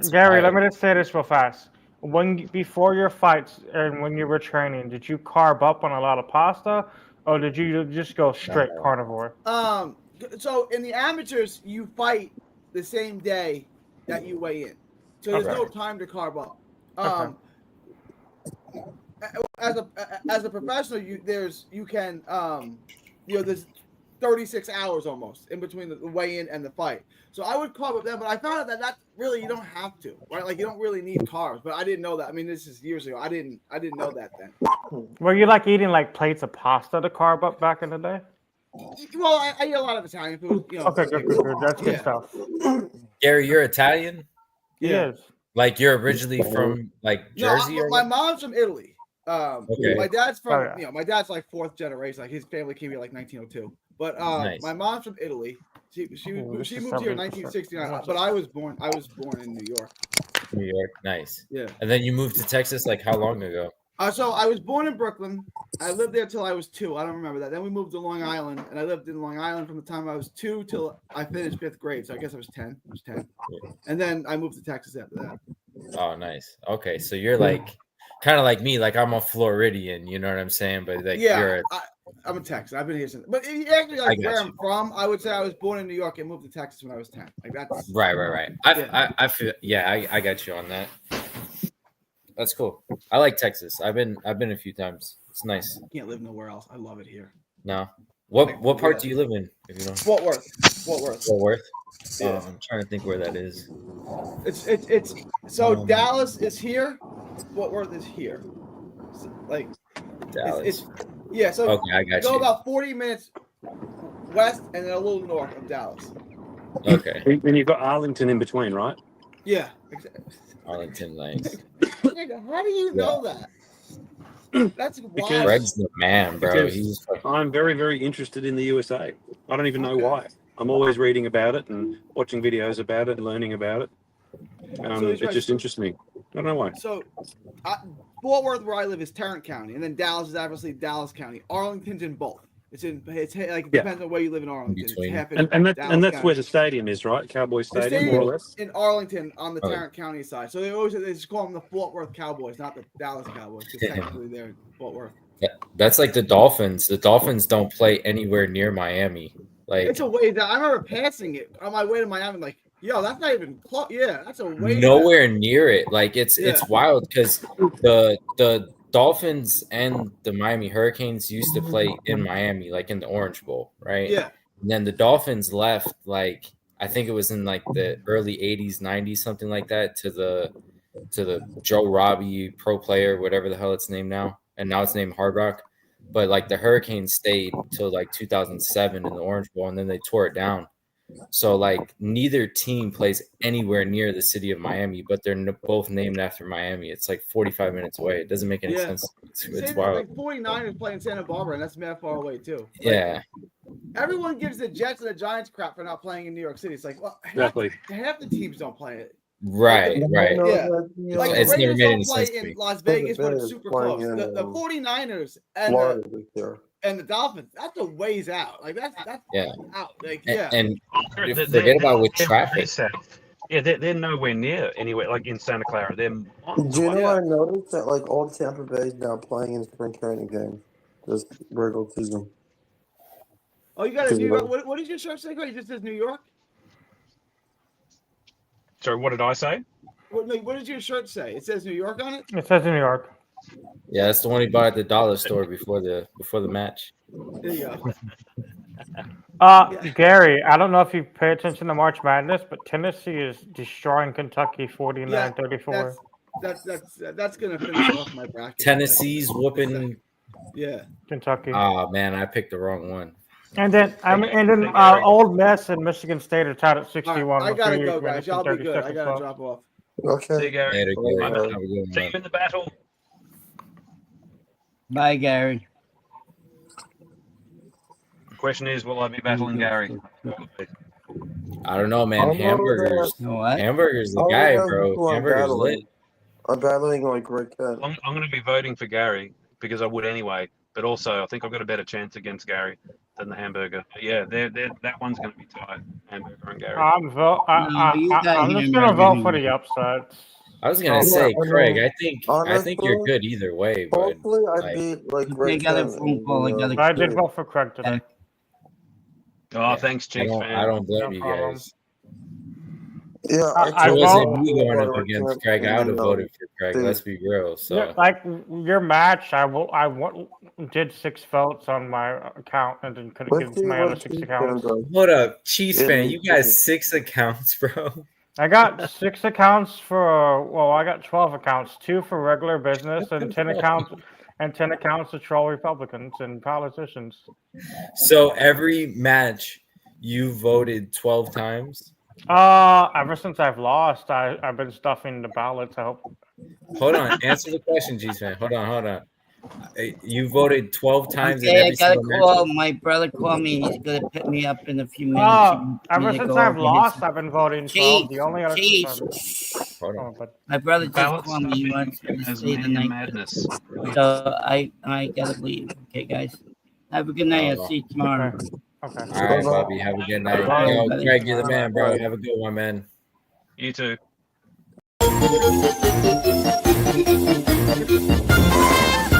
Gary, let me just say this real fast. Before your fights and when you were training, did you carb up on a lot of pasta, or did you just go straight carnivore? So in the amateurs, you fight the same day that you weigh in, so there's no time to carb up. As a professional, there's 36 hours almost in between the weigh-in and the fight. So I would carb up then, but I found out that really you don't have to, right? Like you don't really need carbs. But I didn't know that. I mean, this is years ago. I didn't know that then. Were you like eating like plates of pasta to carb up back in the day? Well, I eat a lot of Italian food. Okay, good. That's good stuff. Gary, you're Italian? Yes. Like you're originally from like Jersey? No, my mom's from Italy. My dad's from my dad's like 4th generation. Like his family came here like 1902. But my mom's from Italy. She moved here in 1969. But I was born in New York. New York, nice. Yeah. And then you moved to Texas like how long ago? So I was born in Brooklyn. I lived there till I was 2. I don't remember that. Then we moved to Long Island, and I lived in Long Island from the time I was 2 till I finished 5th grade. So I guess I was 10. I was 10. And then I moved to Texas after that. Oh, nice. Okay, so you're like kind of like me. Like I'm a Floridian. You know what I'm saying? But like I'm a Texan. I've been here since. But actually, like where I'm from, I would say I was born in New York and moved to Texas when I was 10. Like that's right. I feel I got you on that. That's cool. I like Texas. I've been a few times. It's nice. I can't live nowhere else. I love it here. No. What part do you live in? If you know. Fort Worth. Yeah. I'm trying to think where that is. It's so Dallas is here. Fort Worth is here. So, like Dallas. So okay, I got go you. about 40 minutes west and then a little north of Dallas. Okay. And you've got Arlington in between, right? Yeah, exactly. Arlington Lanes. How do you know that? That's wild. Greg's the man, bro. I'm very, very interested in the USA. I don't even know why. I'm always reading about it and watching videos about it and learning about it. It just interests me. I don't know why. So, Fort Worth, where I live, is Tarrant County, and then Dallas is obviously Dallas County. Arlington's in both. It depends on where you live in Arlington. And that's where the stadium is, right? Cowboy Stadium, more or less. In Arlington on the Tarrant County side. So they just call them the Fort Worth Cowboys, not the Dallas Cowboys, because technically they're in Fort Worth. That's like the Dolphins. The Dolphins don't play anywhere near Miami. Like it's a way down. I remember passing it on my way to Miami, like, yo, that's not even close. Yeah, that's a way nowhere near it. Like it's wild because the Dolphins and the Miami Hurricanes used to play in Miami, like in the Orange Bowl, right? Yeah. And then the Dolphins left, like I think it was in like the early 80s, 90s, something like that, to the to the Joe Robbie Pro Player, whatever the hell it's named now, and now it's named Hard Rock. But like the Hurricanes stayed till like 2007 in the Orange Bowl, and then they tore it down. So like neither team plays anywhere near the city of Miami, but they're both named after Miami. It's like 45 minutes away. It doesn't make any sense. It's wild. Like 49ers playing Santa Barbara, and that's mad far away too. Yeah. Everyone gives the Jets and the Giants crap for not playing in New York City. It's like, well, Exactly. half the teams don't play it. Right. Yeah. Like It's the never Raiders made don't any play sense to me. in Las Vegas, but it's Bears super playing close. in, The 49ers and the Dolphins, that's a ways out. Like that's Yeah. out. Like And They're- forget about with they're traffic. way south. Yeah, they're nowhere near anywhere like in Santa Clara. They're Do you know I noticed that like all Tampa Bay is now playing in spring training games, just regular season. Oh, you got a New York. What did your shirt say? It just says New York. Sorry, what did I say? What did your shirt say? It says New York on it. It says New York. Yeah, that's the one he bought at the dollar store before the match. There you go. Gary, I don't know if you pay attention to March Madness, but Tennessee is destroying Kentucky 49-34. That's gonna finish off my bracket. Tennessee's whooping. Yeah. Kentucky. Oh man, I picked the wrong one. And then Old Miss and Michigan State are tied at 61. I gotta go, guys. Y'all be good. I gotta drop off. Okay. See you, Gary. Later, Gary. Have a good See one. you in the battle. Bye, Gary. The question is, will I be battling Gary? I don't know, man. Hamburgers. Hamburgers the guy, bro. Hamburgers lit. I'm battling like Greg Kent. I'm going to be voting for Gary because I would anyway. But also, I think I've got a better chance against Gary than the hamburger. But yeah, that one's going to be tight. Hamburger and Gary. I'm just gonna vote for the upsets. I was gonna say, Craig. I think you're good either way. But Hopefully, I beat like Greg Kent. I did vote for Craig today. Oh, thanks, Chief. I don't blame you guys. Yeah, I it wasn't vote- me going up against Craig. I would have voted for Craig. Let's be real. So Yeah, like your match, did 6 votes on my account and then couldn't give my other 6 accounts. Hold up, Chiefs fan. You got 6 accounts, bro. I got 6 accounts I got 12 accounts, 2 for regular business and 10 accounts to troll Republicans and politicians. So every match you voted 12 times. Ever since I've lost, I've been stuffing the ballots. I hope. Hold on, answer the question, Chiefs fan. Hold on. You voted 12 times. in Okay, I every gotta single call. match? My brother called me. He's gonna pick me up in a few minutes. Ever since I've lost, I've been voting 12. The only other Hold on. My brother just Ballots called me. He wants me to as stay the Mayhem night. Madness. So I gotta leave. Okay, guys. Have a good night. I'll see you tomorrow. Okay. All right, Bobby. Have a good night. Yo, Craig, you're the man, bro. Have a good one, man. You too. Thank you.